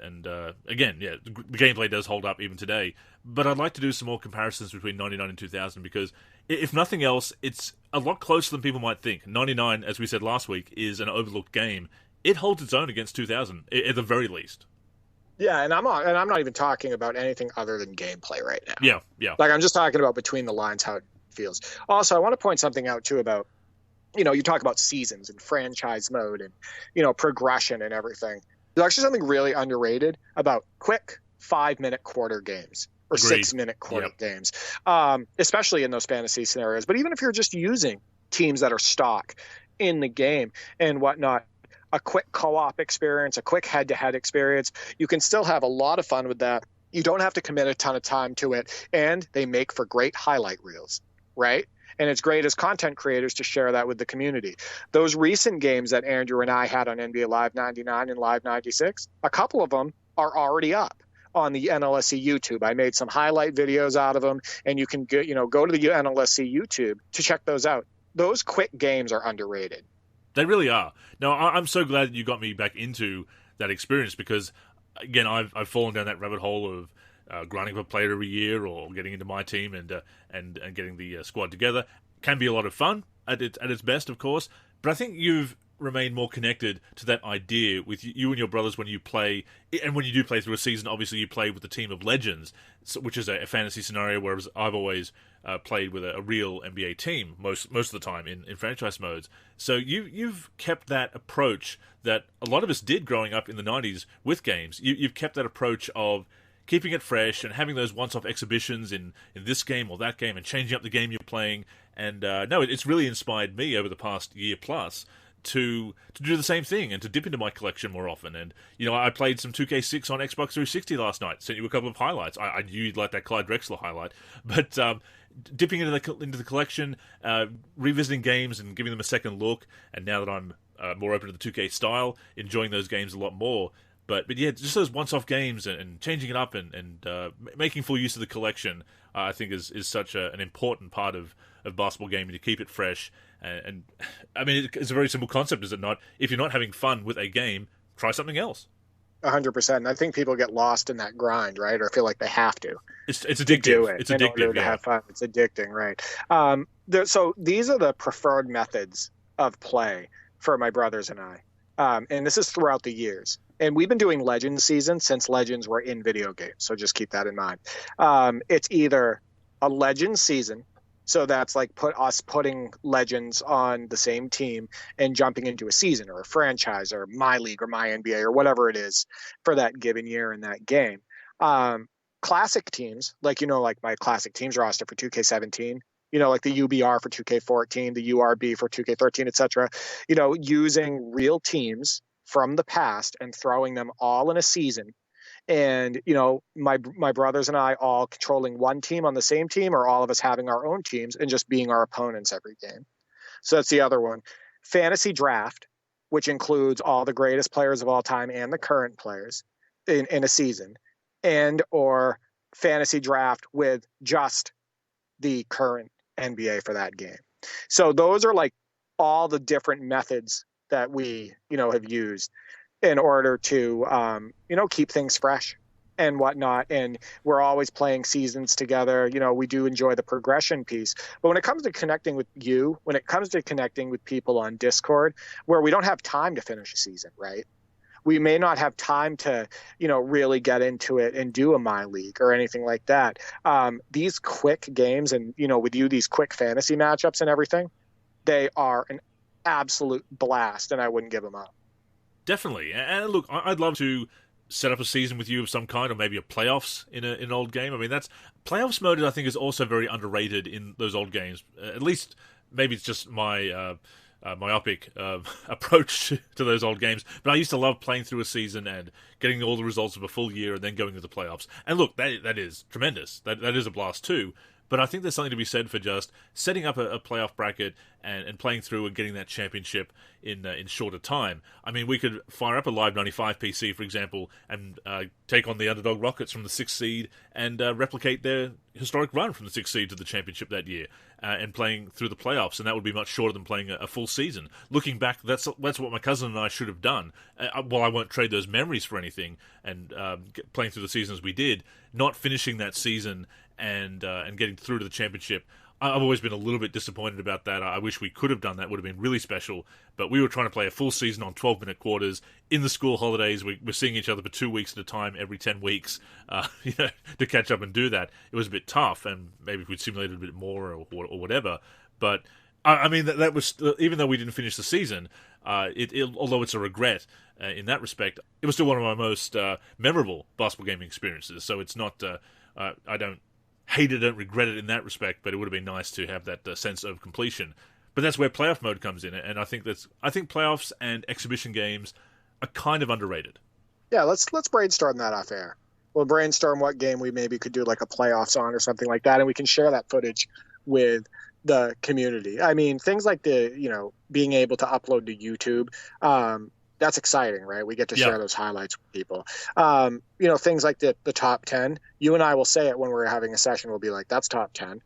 again, yeah, the gameplay does hold up even today. But I'd like to do some more comparisons between 99 and 2000 because, if nothing else, it's a lot closer than people might think. 99, as we said last week, is an overlooked game. It holds its own against 2000, at the very least. Yeah, and I'm not even talking about anything other than gameplay right now. Yeah. I'm just talking about between the lines how it feels. Also, I want to point something out too about, you talk about seasons and franchise mode and, progression and everything. There's actually something really underrated about quick 5-minute quarter games or 6-minute quarter games, especially in those fantasy scenarios. But even if you're just using teams that are stock in the game and whatnot, a quick co-op experience, a quick head-to-head experience, you can still have a lot of fun with that. You don't have to commit a ton of time to it, and they make for great highlight reels, right? And it's great as content creators to share that with the community. Those recent games that Andrew and I had on NBA Live 99 and Live 96, a couple of them are already up on the NLSC YouTube. I made some highlight videos out of them, and you can go to the NLSC YouTube to check those out. Those quick games are underrated. They really are. Now, I'm so glad that you got me back into that experience because, again, I've fallen down that rabbit hole of grinding for a player every year or getting into my team and getting the squad together. Can be a lot of fun at its best, of course, but I think you've remained more connected to that idea with you and your brothers when you play, and when you do play through a season, obviously you play with the team of legends, which is a fantasy scenario, whereas I've always played with a real NBA team most of the time in franchise modes. So you've kept that approach that a lot of us did growing up in the 90s with games. You've kept that approach of keeping it fresh and having those once-off exhibitions in this game or that game and changing up the game you're playing. And no, it's really inspired me over the past year plus to do the same thing and to dip into my collection more often. And, I played some 2K6 on Xbox 360 last night, sent you a couple of highlights. I knew you'd like that Clyde Drexler highlight. But dipping into the collection, revisiting games and giving them a second look, and now that I'm more open to the 2K style, enjoying those games a lot more. But yeah, just those once-off games and changing it up and making full use of the collection, I think is such an important part of basketball gaming to keep it fresh. And I mean, it's a very simple concept, is it not? If you're not having fun with a game, try something else. 100%. I think people get lost in that grind, right? Or feel like they have to. It's addictive. It's addictive. To have fun. It's addicting, right? So these are the preferred methods of play for my brothers and I. And this is throughout the years. And we've been doing Legends season since Legends were in video games. So just keep that in mind. It's either a Legends season. So that's like putting Legends on the same team and jumping into a season or a franchise or my league or my NBA or whatever it is for that given year in that game. classic teams, like, like my classic teams roster for 2K17, like the UBR for 2K14, the URB for 2K13, etc., using real teams from the past and throwing them all in a season. And, my brothers and I all controlling one team on the same team, or all of us having our own teams and just being our opponents every game. So that's the other one. Fantasy draft, which includes all the greatest players of all time and the current players in a season, and or fantasy draft with just the current NBA for that game. So those are like all the different methods that we, have used in order to, keep things fresh and whatnot. And we're always playing seasons together. We do enjoy the progression piece. But when it comes to connecting with you, when it comes to connecting with people on Discord, where we don't have time to finish a season, right? We may not have time to, really get into it and do a My League or anything like that. These quick games and, with you, these quick fantasy matchups and everything, they are an absolute blast, and I wouldn't give them up. Definitely. And look, I'd love to set up a season with you of some kind, or maybe a playoffs in an old game. I mean, that's playoffs mode, I think, is also very underrated in those old games. At least, maybe it's just my myopic approach to those old games. But I used to love playing through a season and getting all the results of a full year and then going to the playoffs. And look, that is tremendous. That is a blast too. But I think there's something to be said for just setting up a playoff bracket and playing through and getting that championship in shorter time. I mean, we could fire up a Live 95 PC, for example, and take on the underdog Rockets from the 6th seed and replicate their historic run from the 6th seed to the championship that year and playing through the playoffs. And that would be much shorter than playing a full season. Looking back, that's what my cousin and I should have done. While I won't trade those memories for anything, and playing through the season as we did, not finishing that season and getting through to the championship. I've always been a little bit disappointed about that. I wish we could have done that. It would have been really special. But we were trying to play a full season on 12-minute quarters in the school holidays. We're seeing each other for 2 weeks at a time every 10 weeks to catch up and do that. It was a bit tough, and maybe if we'd simulated a bit more or whatever. But, I mean, that was, even though we didn't finish the season, although it's a regret in that respect, it was still one of my most memorable basketball gaming experiences. So it's not, I don't hate it, don't regret it in that respect, but it would have been nice to have that sense of completion. But that's where playoff mode comes in, and I think playoffs and exhibition games are kind of underrated. Yeah, let's brainstorm that off air. We'll brainstorm what game we maybe could do like a playoffs on or something like that, and we can share that footage with the community. I mean, things like being able to upload to YouTube, that's exciting, right? We get to share those highlights with people. Things like the top 10, you and I will say it when we're having a session. We'll be like, that's top 10.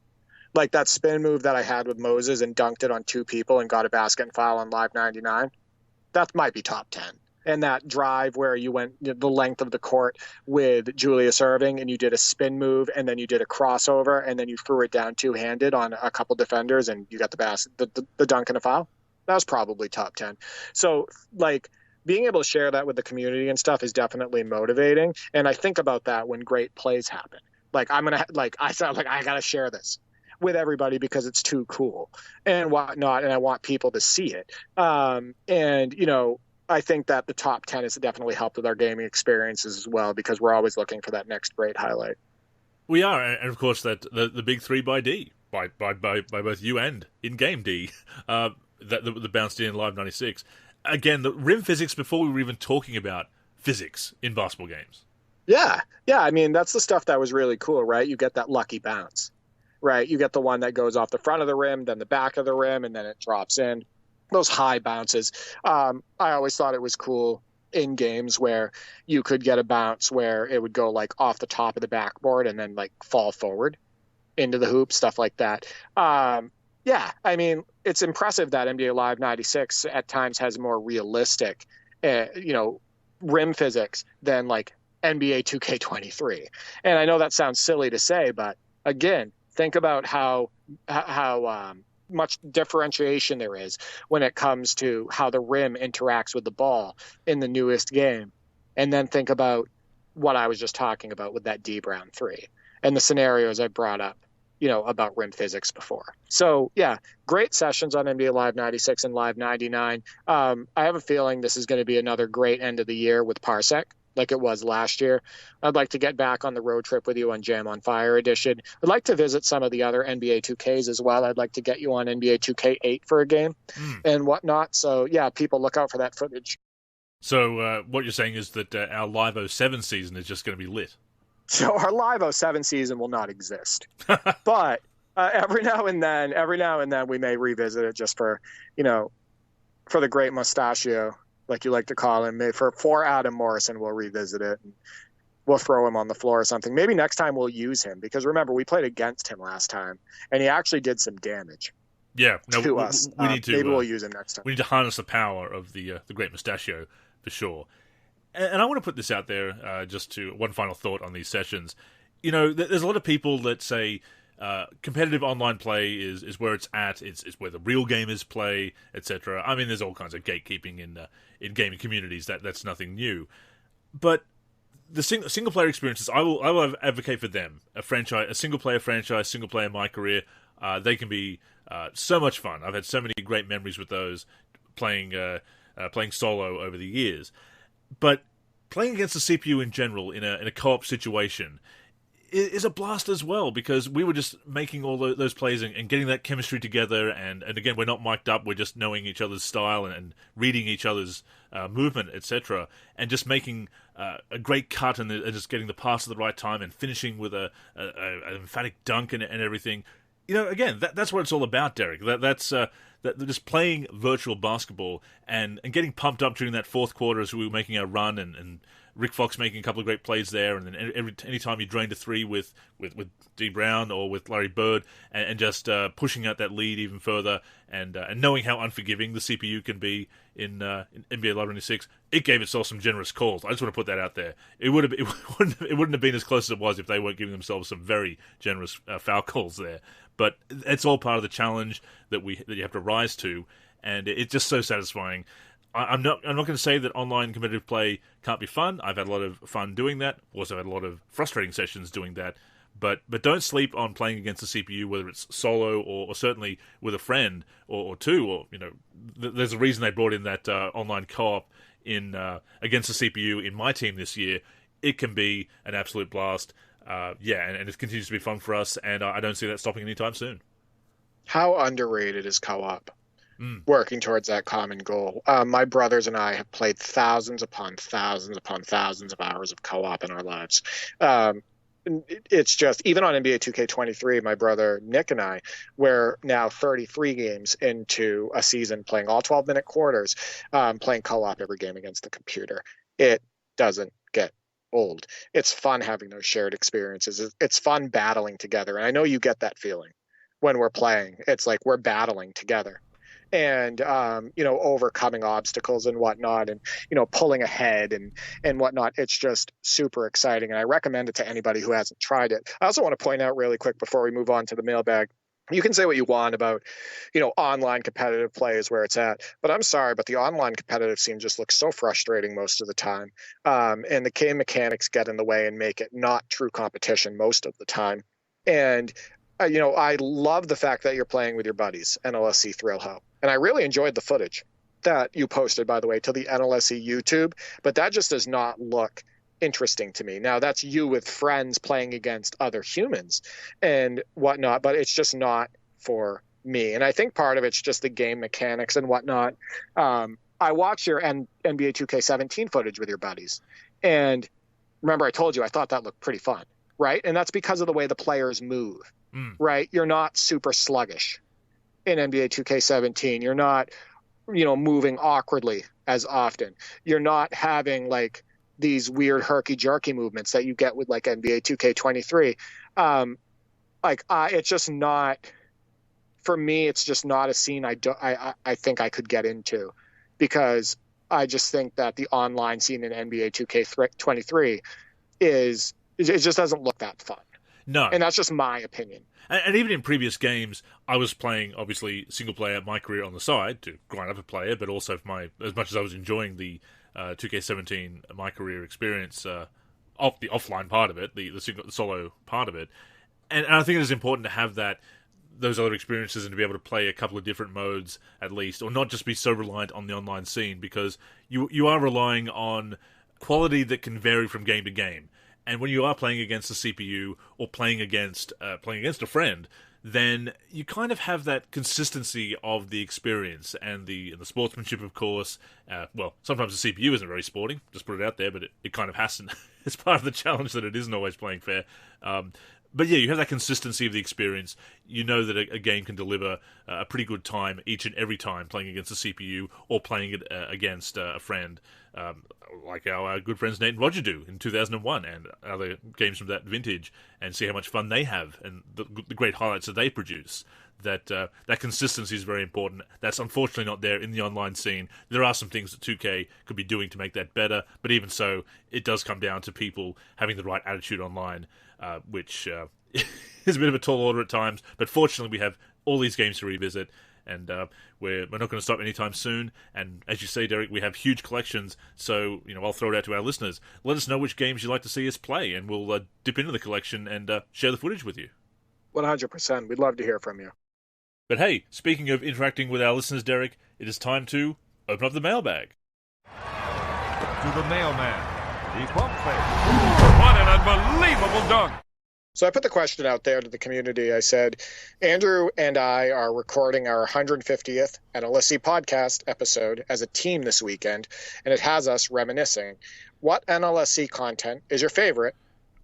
Like that spin move that I had with Moses and dunked it on 2 people and got a basket and foul on Live 99. That might be top 10. And that drive where you went the length of the court with Julius Erving and you did a spin move and then you did a crossover and then you threw it down 2-handed on a couple defenders and you got the basket, the dunk and a foul. That was probably top 10. So like, being able to share that with the community and stuff is definitely motivating. And I think about that when great plays happen. Like I got to share this with everybody because it's too cool and whatnot. And I want people to see it. I think that the top 10 has definitely helped with our gaming experiences as well, because we're always looking for that next great highlight. We are. And of course that the big 3 by D, by both you and in-game D, that bounced in Live 96. Again, the rim physics before we were even talking about physics in basketball games. Yeah. I mean, that's the stuff that was really cool, right? You get that lucky bounce, right? You get the one that goes off the front of the rim, then the back of the rim, and then it drops in. Those high bounces. I always thought it was cool in games where you could get a bounce where it would go like off the top of the backboard and then like fall forward into the hoop, stuff like that. Yeah, I mean, it's impressive that NBA Live 96 at times has more realistic, rim physics than like NBA 2K23. And I know that sounds silly to say, but again, think about how much differentiation there is when it comes to how the rim interacts with the ball in the newest game. And then think about what I was just talking about with that D Brown 3 and the scenarios I brought up, about rim physics before. So yeah, great sessions on NBA Live 96 and Live 99. I have a feeling this is going to be another great end of the year with Parsec. like it was last year. I'd like to get back on the road trip with you on Jam on Fire Edition. I'd like to visit some of the other NBA 2Ks as well. I'd like to get you on NBA 2K8 for a game and whatnot. So, yeah, people look out for that footage. So what you're saying is that our Live 07 season is just going to be lit. So our Live 07 season will not exist. But every now and then we may revisit it just for, for the great mustachio, like you like to call him. For Adam Morrison, we'll revisit it. And we'll throw him on the floor or something. Maybe next time we'll use him, because remember, we played against him last time, and he actually did some damage. Yeah, no, to us. We need to. Maybe we'll use him next time. We need to harness the power of the great mustachio for sure. And I want to put this out there, just to one final thought on these sessions. There's a lot of people that say competitive online play is where it's at. It's where the real gamers play, etc. I mean, there's all kinds of gatekeeping in gaming communities. That's nothing new. But the single player experiences, I will advocate for them. A single player franchise, single player My Career. They can be so much fun. I've had so many great memories with those playing solo over the years. But playing against the CPU in general in a co-op situation is a blast as well, because we were just making all those plays and getting that chemistry together, and again, we're not mic'd up, we're just knowing each other's style and reading each other's movement, etc., and just making a great cut and just getting the pass at the right time and finishing with an emphatic dunk and everything. Again, that's what it's all about, Derek. That's just playing virtual basketball and getting pumped up during that fourth quarter as we were making our run, and Rick Fox making a couple of great plays there, and then any time you drained a three with D. Brown or with Larry Bird, and just pushing out that lead even further, and knowing how unforgiving the CPU can be in NBA Live 96, it gave itself some generous calls. I just want to put that out there. It wouldn't have been as close as it was if they weren't giving themselves some very generous foul calls there. But it's all part of the challenge that you have to rise to, and it's just so satisfying. I'm not going to say that online competitive play can't be fun. I've had a lot of fun doing that. Also had a lot of frustrating sessions doing that. But don't sleep on playing against the CPU, whether it's solo or certainly with a friend or two. Or there's a reason they brought in that online co-op in against the CPU in my team this year. It can be an absolute blast. And it continues to be fun for us, and I don't see that stopping anytime soon. How underrated is co-op? Working towards that common goal. My brothers and I have played thousands upon thousands upon thousands of hours of co-op in our lives. It's just, even on NBA 2K23, my brother Nick and I, we're now 33 games into a season playing all 12-minute quarters, playing co-op every game against the computer. It doesn't get old. It's fun having those shared experiences. It's fun battling together. And I know you get that feeling when we're playing. It's like we're battling together. And overcoming obstacles and whatnot, and pulling ahead and whatnot. It's just super exciting, and I recommend it to anybody who hasn't tried it. I also want to point out really quick before we move on to the mailbag, you can say what you want about online competitive play is where it's at, but I'm sorry, but the online competitive scene just looks so frustrating most of the time, and the game mechanics get in the way and make it not true competition most of the time. And I love the fact that you're playing with your buddies, NLSC Thrill Ho. And I really enjoyed the footage that you posted, by the way, to the NLSC YouTube. But that just does not look interesting to me. Now, that's you with friends playing against other humans and whatnot, but it's just not for me. And I think part of it's just the game mechanics and whatnot. I watched your NBA 2K17 footage with your buddies. And remember, I told you I thought that looked pretty fun, right? And that's because of the way the players move, right? You're not super sluggish in NBA 2K17. You're not, moving awkwardly as often. You're not having like these weird herky-jerky movements that you get with like NBA 2K23. It's just not, for me, it's just not a scene I think I could get into, because I just think that the online scene in NBA 2K23 it just doesn't look that fun. No. And that's just my opinion. And even in previous games, I was playing, obviously, single-player My Career on the side to grind up a player, but also as much as I was enjoying the 2K17 My Career experience, the offline part of it, the solo part of it. And I think it is important to have those other experiences and to be able to play a couple of different modes at least, or not just be so reliant on the online scene, because you are relying on quality that can vary from game to game. And when you are playing against the CPU or playing against a friend, then you kind of have that consistency of the experience and the sportsmanship, of course. Well, sometimes the CPU isn't very sporting, just put it out there, but it kind of hasn't. It's part of the challenge that it isn't always playing fair. But yeah, you have that consistency of the experience. You know that a game can deliver a pretty good time each and every time playing against the CPU or playing it against a friend, like our good friends Nate and Roger do in 2001 and other games from that vintage, and see how much fun they have and the great highlights that they produce. That consistency is very important. That's unfortunately not there in the online scene. There are some things that 2K could be doing to make that better, but even so, it does come down to people having the right attitude online, which is a bit of a tall order at times. But fortunately, we have all these games to revisit, and we're not going to stop anytime soon. And as you say, Derek, we have huge collections, so I'll throw it out to our listeners. Let us know which games you'd like to see us play, and we'll dip into the collection and share the footage with you. 100%. We'd love to hear from you. But hey, speaking of interacting with our listeners, Derek, it is time to open up the mailbag. To the mailman, the bump fake. What an unbelievable dunk! So I put the question out there to the community. I said, Andrew and I are recording our 150th NLSC Podcast episode as a team this weekend, and it has us reminiscing. What NLSC content is your favorite?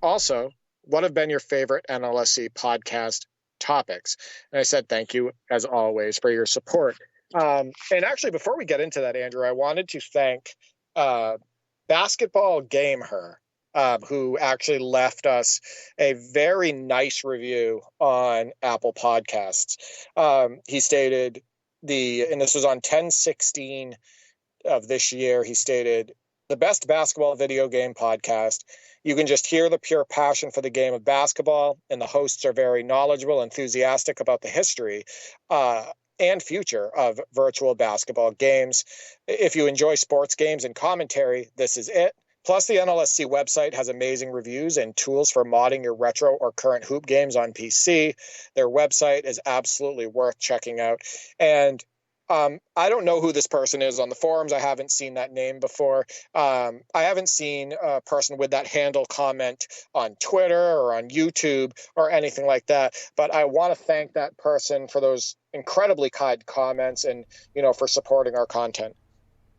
Also, what have been your favorite NLSC podcast topics? And I said, thank you, as always, for your support. And actually, before we get into that, Andrew, I wanted to thank Basketball Game Her, who actually left us a very nice review on Apple Podcasts. He stated and this was on 10/16 of this year, he stated, the best basketball video game podcast. You can just hear the pure passion for the game of basketball, and the hosts are very knowledgeable, enthusiastic about the history and future of virtual basketball games. If you enjoy sports games and commentary, this is it. Plus, the NLSC website has amazing reviews and tools for modding your retro or current hoop games on PC. Their website is absolutely worth checking out. And I don't know who this person is on the forums. I haven't seen that name before. I haven't seen a person with that handle comment on Twitter or on YouTube or anything like that. But I want to thank that person for those incredibly kind comments and, for supporting our content.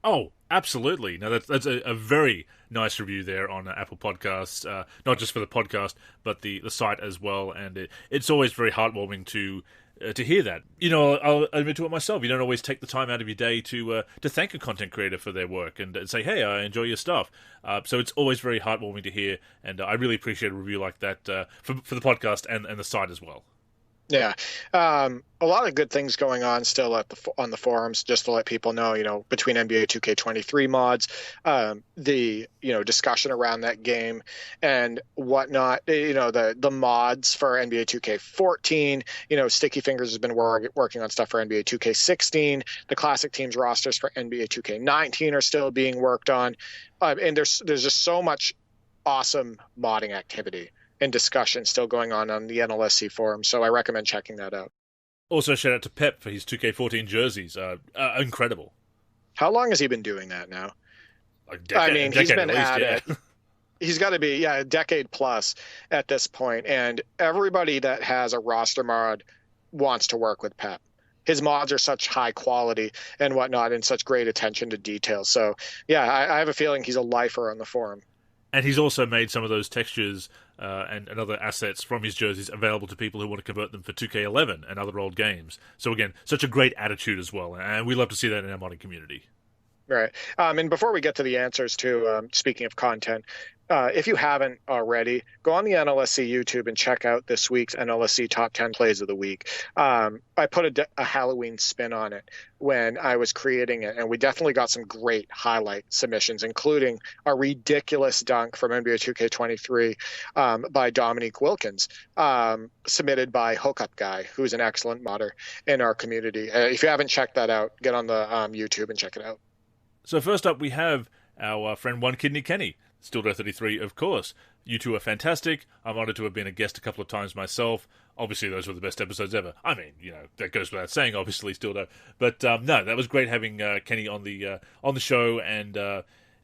Oh, absolutely. No, that's a very nice review there on Apple Podcasts, not just for the podcast, but the site as well. And it's always very heartwarming to hear that. I'll admit to it myself. You don't always take the time out of your day to thank a content creator for their work and say, hey, I enjoy your stuff. So it's always very heartwarming to hear, and I really appreciate a review like that for the podcast and the site as well. Yeah. A lot of good things going on still on the forums, just to let people know, between NBA 2K23 mods, the, discussion around that game and whatnot, the mods for NBA 2K14, Sticky Fingers has been working on stuff for NBA 2K16. The classic teams rosters for NBA 2K19 are still being worked on. And there's just so much awesome modding activity and discussion still going on the NLSC forum, so I recommend checking that out. Also, shout out to Pep for his 2K14 jerseys. Incredible. How long has he been doing that now? He's been at it. He's got to be, a decade plus at this point, and everybody that has a roster mod wants to work with Pep. His mods are such high quality and whatnot, and such great attention to detail. So, I have a feeling he's a lifer on the forum. And he's also made some of those textures and other assets from his jerseys available to people who want to convert them for 2K11 and other old games. So again, such a great attitude as well, and we love to see that in our modding community. Right. And before we get to the answers too, speaking of content, if you haven't already, go on the NLSC YouTube and check out this week's NLSC Top 10 Plays of the Week. I put a Halloween spin on it when I was creating it, and we definitely got some great highlight submissions, including a ridiculous dunk from NBA 2K23 by Dominique Wilkins, submitted by Hookup Guy, who's an excellent modder in our community. If you haven't checked that out, get on the YouTube and check it out. So first up, we have our friend One Kidney Kenny. Still 33, of course. You two are fantastic. I'm honored to have been a guest a couple of times myself. Obviously, those were the best episodes ever. I mean, that goes without saying, obviously, Stildo. But no, that was great having Kenny on the show, and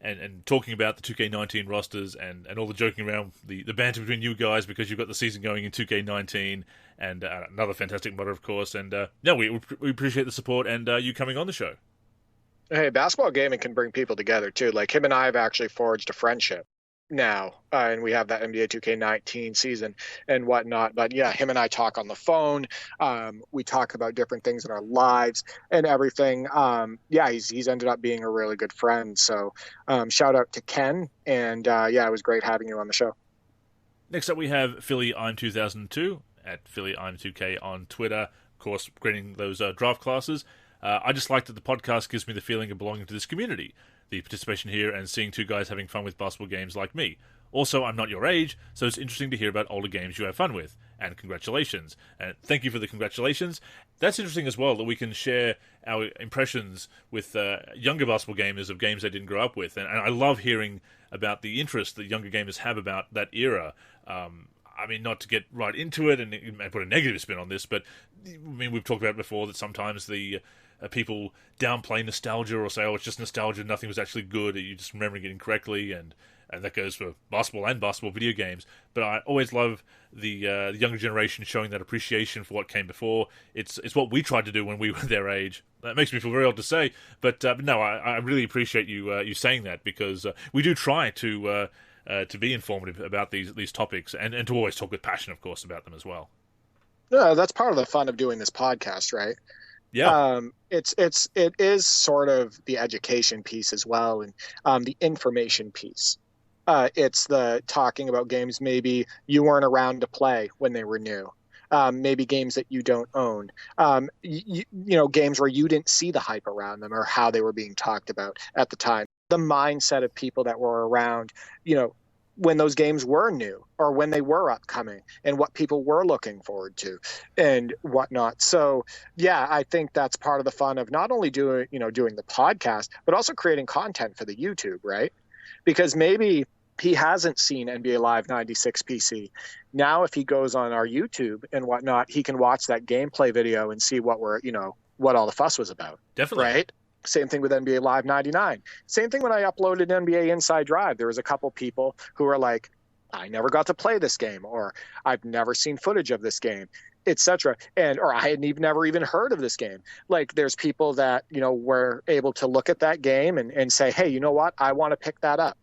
and talking about the 2K19 rosters and all the joking around, the banter between you guys because you've got the season going in 2K19 and another fantastic modder, of course. And we appreciate the support and you coming on the show. Hey, basketball gaming can bring people together too. Like him and I have actually forged a friendship now, and we have that NBA 2K19 season and whatnot. But yeah, him and I talk on the phone. We talk about different things in our lives and everything. He's ended up being a really good friend. So shout out to Ken, and it was great having you on the show. Next up, we have Philly I'm 2002 at Philly I'm 2K on Twitter. Of course, grading those draft classes. I just like that the podcast gives me the feeling of belonging to this community. The participation here and seeing two guys having fun with basketball games like me. Also, I'm not your age, so it's interesting to hear about older games you have fun with. And congratulations. And thank you for the congratulations. That's interesting as well, that we can share our impressions with younger basketball gamers of games they didn't grow up with. And I love hearing about the interest that younger gamers have about that era. Not to get right into it and put a negative spin on this, but we've talked about it before that sometimes the people downplay nostalgia or say, oh, it's just nostalgia, nothing was actually good, you're just remembering it incorrectly, and that goes for basketball and basketball video games. But I always love the younger generation showing that appreciation for what came before. It's what we tried to do when we were their age. That makes me feel very odd to say, but no, I really appreciate you saying that, because we do try to be informative about these topics and to always talk with passion, of course, about them as well. No, that's part of the fun of doing this podcast, right? Yeah. It is sort of the education piece as well, and the information piece. It's the talking about games maybe you weren't around to play when they were new. Maybe games that you don't own. Games where you didn't see the hype around them or how they were being talked about at the time. The mindset of people that were around, when those games were new or when they were upcoming and what people were looking forward to and whatnot. So yeah, I think that's part of the fun of not only doing the podcast, but also creating content for the YouTube, right? Because maybe he hasn't seen NBA Live 96 PC. Now, if he goes on our YouTube and whatnot, he can watch that gameplay video and see what what all the fuss was about. Definitely. Right? Same thing with NBA Live 99. Same thing when I uploaded NBA Inside Drive. There was a couple people who were like, I never got to play this game, or I've never seen footage of this game, etc. Or I had never even heard of this game. Like, there's people that, were able to look at that game and say, hey, you know what? I want to pick that up.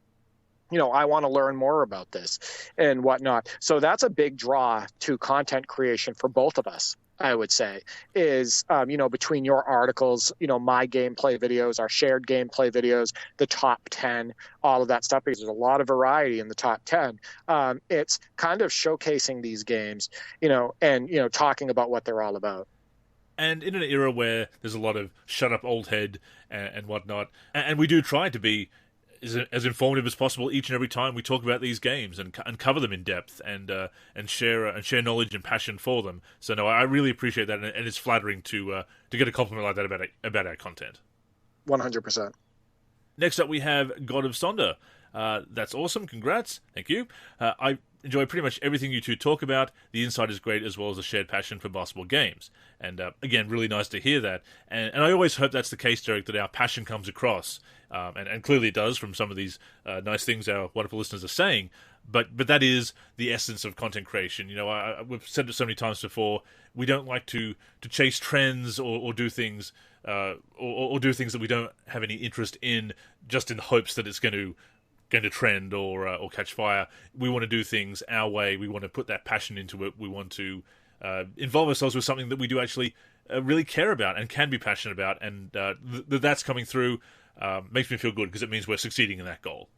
I want to learn more about this and whatnot. So that's a big draw to content creation for both of us, I would say, is, between your articles, my gameplay videos, our shared gameplay videos, the top 10, all of that stuff, because there's a lot of variety in the top 10. It's kind of showcasing these games, and, talking about what they're all about. And in an era where there's a lot of shut up old head and whatnot, and we do try to be as informative as possible each and every time we talk about these games and cover them in depth and share knowledge and passion for them. So no, I really appreciate that, and it's flattering to get a compliment like that about our content. 100%. Next up, we have God of Sonder. That's awesome. Congrats. Thank you. I enjoy pretty much everything you two talk about. The insight is great, as well as a shared passion for basketball games. And again, really nice to hear that. And I always hope that's the case, Derek, that our passion comes across. And clearly it does from some of these nice things our wonderful listeners are saying. But that is the essence of content creation. We've said it so many times before. We don't like to chase trends or do things or do things that we don't have any interest in, just in the hopes that it's going to trend or catch fire. We want to do things our way. We want to put that passion into it. We want to involve ourselves with something that we do actually really care about and can be passionate about. And that's coming through makes me feel good, because it means we're succeeding in that goal.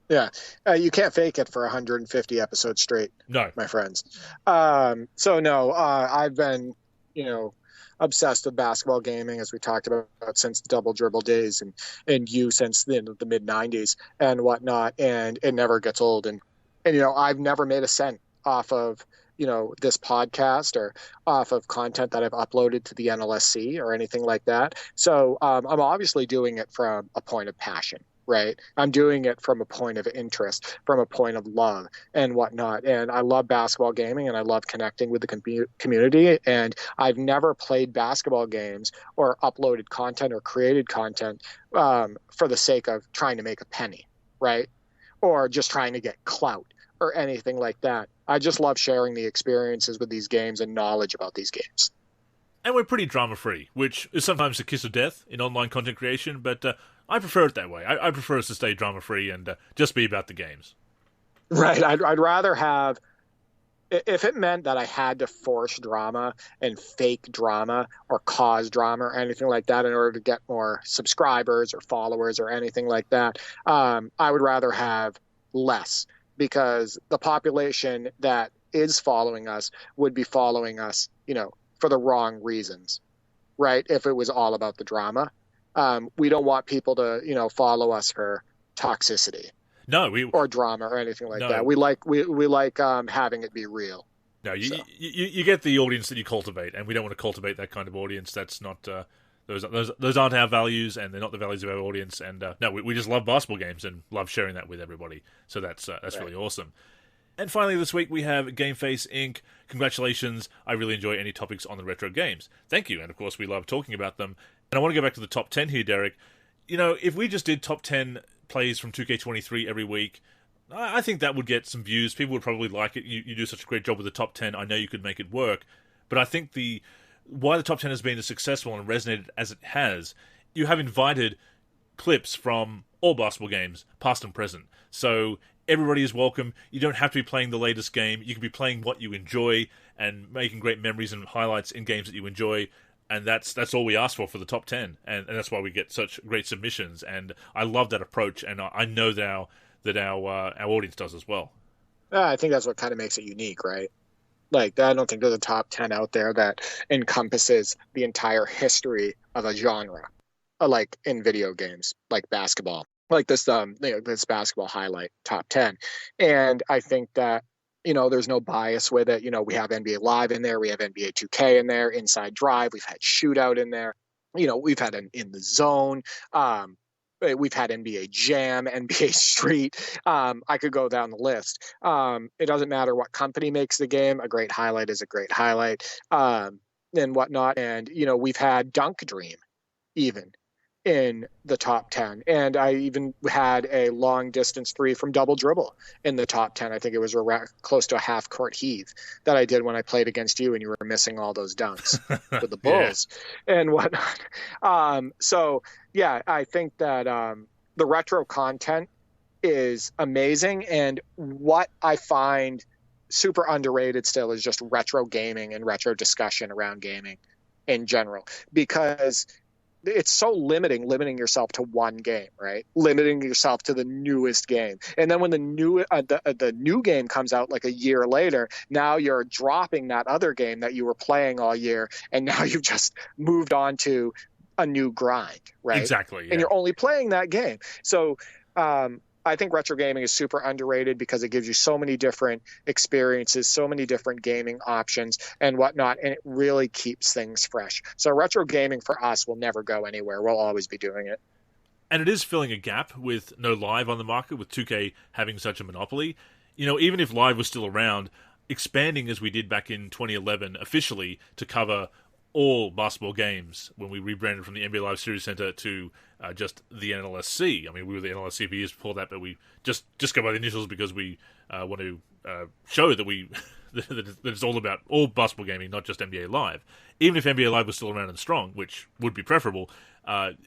Yeah, you can't fake it for 150 episodes straight. No, my friends. I've been, obsessed with basketball gaming, as we talked about, since the Double Dribble days, and you since the mid 90s and whatnot, and it never gets old. And I've never made a cent off of this podcast or off of content that I've uploaded to the NLSC or anything like that. So I'm obviously doing it from a point of passion. Right. I'm doing it from a point of interest, from a point of love and whatnot. And I love basketball gaming, and I love connecting with the community. And I've never played basketball games or uploaded content or created content for the sake of trying to make a penny. right? Or just trying to get clout or anything like that. I just love sharing the experiences with these games and knowledge about these games. And we're pretty drama-free, which is sometimes the kiss of death in online content creation, but I prefer it that way. I prefer us to stay drama-free and just be about the games. Right. I'd rather have, if it meant that I had to force drama and fake drama or cause drama or anything like that in order to get more subscribers or followers or anything like that, I would rather have less, because the population that is following us would be following us, for the wrong reasons, right? If it was all about the drama. We don't want people to, follow us for toxicity. No, or drama or anything like that. We like having it be real. No, you get the audience that you cultivate, and we don't want to cultivate that kind of audience. That's not those aren't our values, and they're not the values of our audience. And no, we just love basketball games and love sharing that with everybody. So that's right. Really awesome. And finally, this week we have GameFace Inc. Congratulations! I really enjoy any topics on the retro games. Thank you, and of course we love talking about them. And I want to go back to the top 10 here, Derek. If we just did top 10 plays from 2K23 every week, I think that would get some views. People would probably like it. You do such a great job with the top 10. I know you could make it work. But I think why the top 10 has been as successful and resonated as it has, you have invited clips from all basketball games, past and present. So everybody is welcome. You don't have to be playing the latest game. You can be playing what you enjoy and making great memories and highlights in games that you enjoy. And that's all we ask for the top 10. And that's why we get such great submissions. And I love that approach. And I know that our audience does as well. I think that's what kind of makes it unique, right? Like, I don't think there's a top 10 out there that encompasses the entire history of a genre, like in video games, like basketball, like this basketball highlight top 10. And I think that, there's no bias with it. We have NBA Live in there. We have NBA 2K in there, Inside Drive. We've had Shootout in there. We've had an In the Zone. We've had NBA Jam, NBA Street. I could go down the list. It doesn't matter what company makes the game. A great highlight is a great highlight, and whatnot. And, we've had Dunk Dream even in the top 10. And I even had a long distance three from Double Dribble in the top 10. I think it was close to a half court heave that I did when I played against you and you were missing all those dunks with the Bulls and whatnot. So yeah, I think that the retro content is amazing. And what I find super underrated still is just retro gaming and retro discussion around gaming in general, because it's so limiting yourself to one game, right? Limiting yourself to the newest game. And then when the new game comes out like a year later, now you're dropping that other game that you were playing all year, and now you've just moved on to a new grind, right? Exactly. Yeah. And you're only playing that game. So I think retro gaming is super underrated because it gives you so many different experiences, so many different gaming options and whatnot, and it really keeps things fresh. So retro gaming for us will never go anywhere. We'll always be doing it. And it is filling a gap with no Live on the market, with 2K having such a monopoly. Even if Live was still around, expanding as we did back in 2011 officially to cover all basketball games when we rebranded from the NBA Live Series Center to just the NLSC. I mean, we were the NLSC for years before that, but we just go by the initials because we want to show that that it's all about all basketball gaming, not just NBA Live. Even if NBA Live was still around and strong, which would be preferable,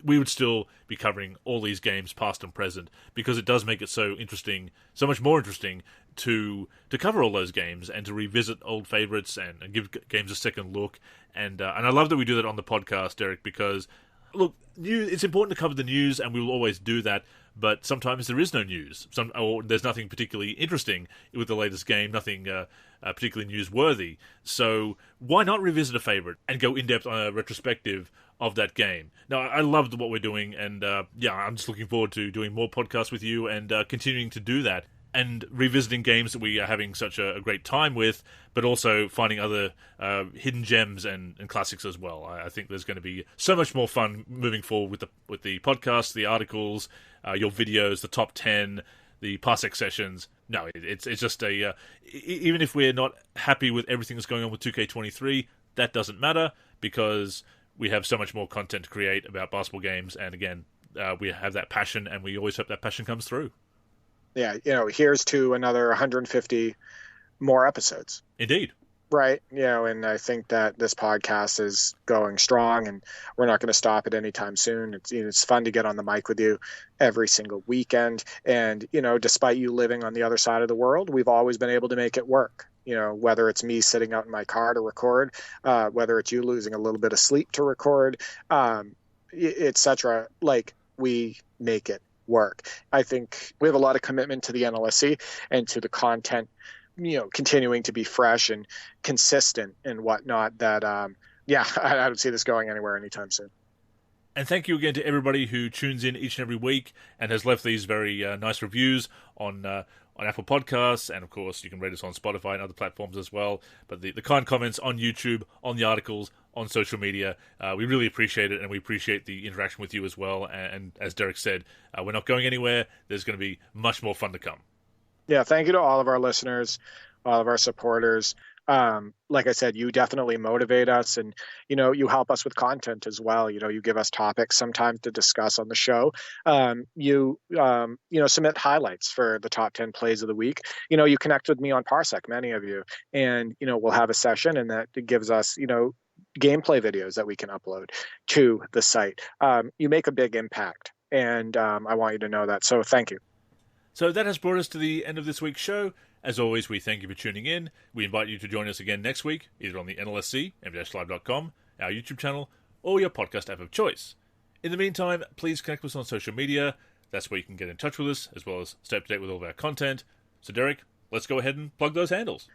we would still be covering all these games, past and present, because it does make it so interesting, so much more interesting to cover all those games and to revisit old favorites and give games a second look. And I love that we do that on the podcast, Derek, because, look, it's important to cover the news, and we will always do that, but sometimes there is no news, or there's nothing particularly interesting with the latest game, nothing particularly newsworthy. So why not revisit a favorite and go in-depth on a retrospective of that game? Now, I love what we're doing, and I'm just looking forward to doing more podcasts with you and continuing to do that, and revisiting games that we are having such a great time with, but also finding other hidden gems and classics as well. I think there's going to be so much more fun moving forward with the podcast, the articles, your videos, the top 10, the Parsec sessions. No, it's just even if we're not happy with everything that's going on with 2K23, that doesn't matter, because we have so much more content to create about basketball games, and again, we have that passion, and we always hope that passion comes through. Yeah, here's to another 150 more episodes. Indeed. Right. And I think that this podcast is going strong, and we're not going to stop it anytime soon. It's fun to get on the mic with you every single weekend. And, despite you living on the other side of the world, we've always been able to make it work. Whether it's me sitting out in my car to record, whether it's you losing a little bit of sleep to record, etc. Like, we make it work. I think we have a lot of commitment to the NLSC and to the content, continuing to be fresh and consistent and whatnot, that, I don't see this going anywhere anytime soon. And thank you again to everybody who tunes in each and every week and has left these very nice reviews on Apple Podcasts, and of course you can rate us on Spotify and other platforms as well. But the kind comments on YouTube, on the articles, on social media, we really appreciate it, and we appreciate the interaction with you as well. And as Derek said, we're not going anywhere. There's going to be much more fun to come. Yeah, thank you to all of our listeners, all of our supporters. Like I said, you definitely motivate us, and, you help us with content as well. You give us topics sometimes to discuss on the show. You submit highlights for the top 10 plays of the week. You connect with me on Parsec, many of you, and, we'll have a session, and that gives us, gameplay videos that we can upload to the site. You make a big impact, and I want you to know that. So thank you. So that has brought us to the end of this week's show. As always, we thank you for tuning in. We invite you to join us again next week, either on the NLSC, nv-live.com, our YouTube channel, or your podcast app of choice. In the meantime, please connect with us on social media. That's where you can get in touch with us, as well as stay up to date with all of our content. So, Derek, let's go ahead and plug those handles.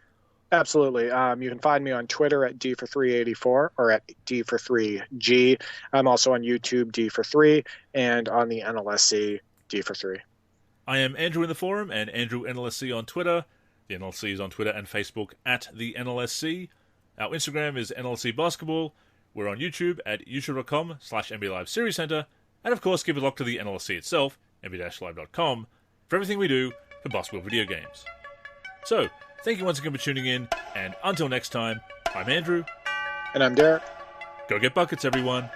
Absolutely. You can find me on Twitter at D4384 or at D43G. I'm also on YouTube, D43, and on the NLSC, D43. I am Andrew in the forum, and Andrew NLSC on Twitter. The NLSC is on Twitter and Facebook at the NLSC. Our Instagram is NLSC Basketball. We're on YouTube at youtube.com/NBA Live Series Center. And of course, keep it locked to the NLSC itself, nb-live.com, for everything we do for basketball video games. So, thank you once again for tuning in, and until next time, I'm Andrew. And I'm Derek. Go get buckets, everyone.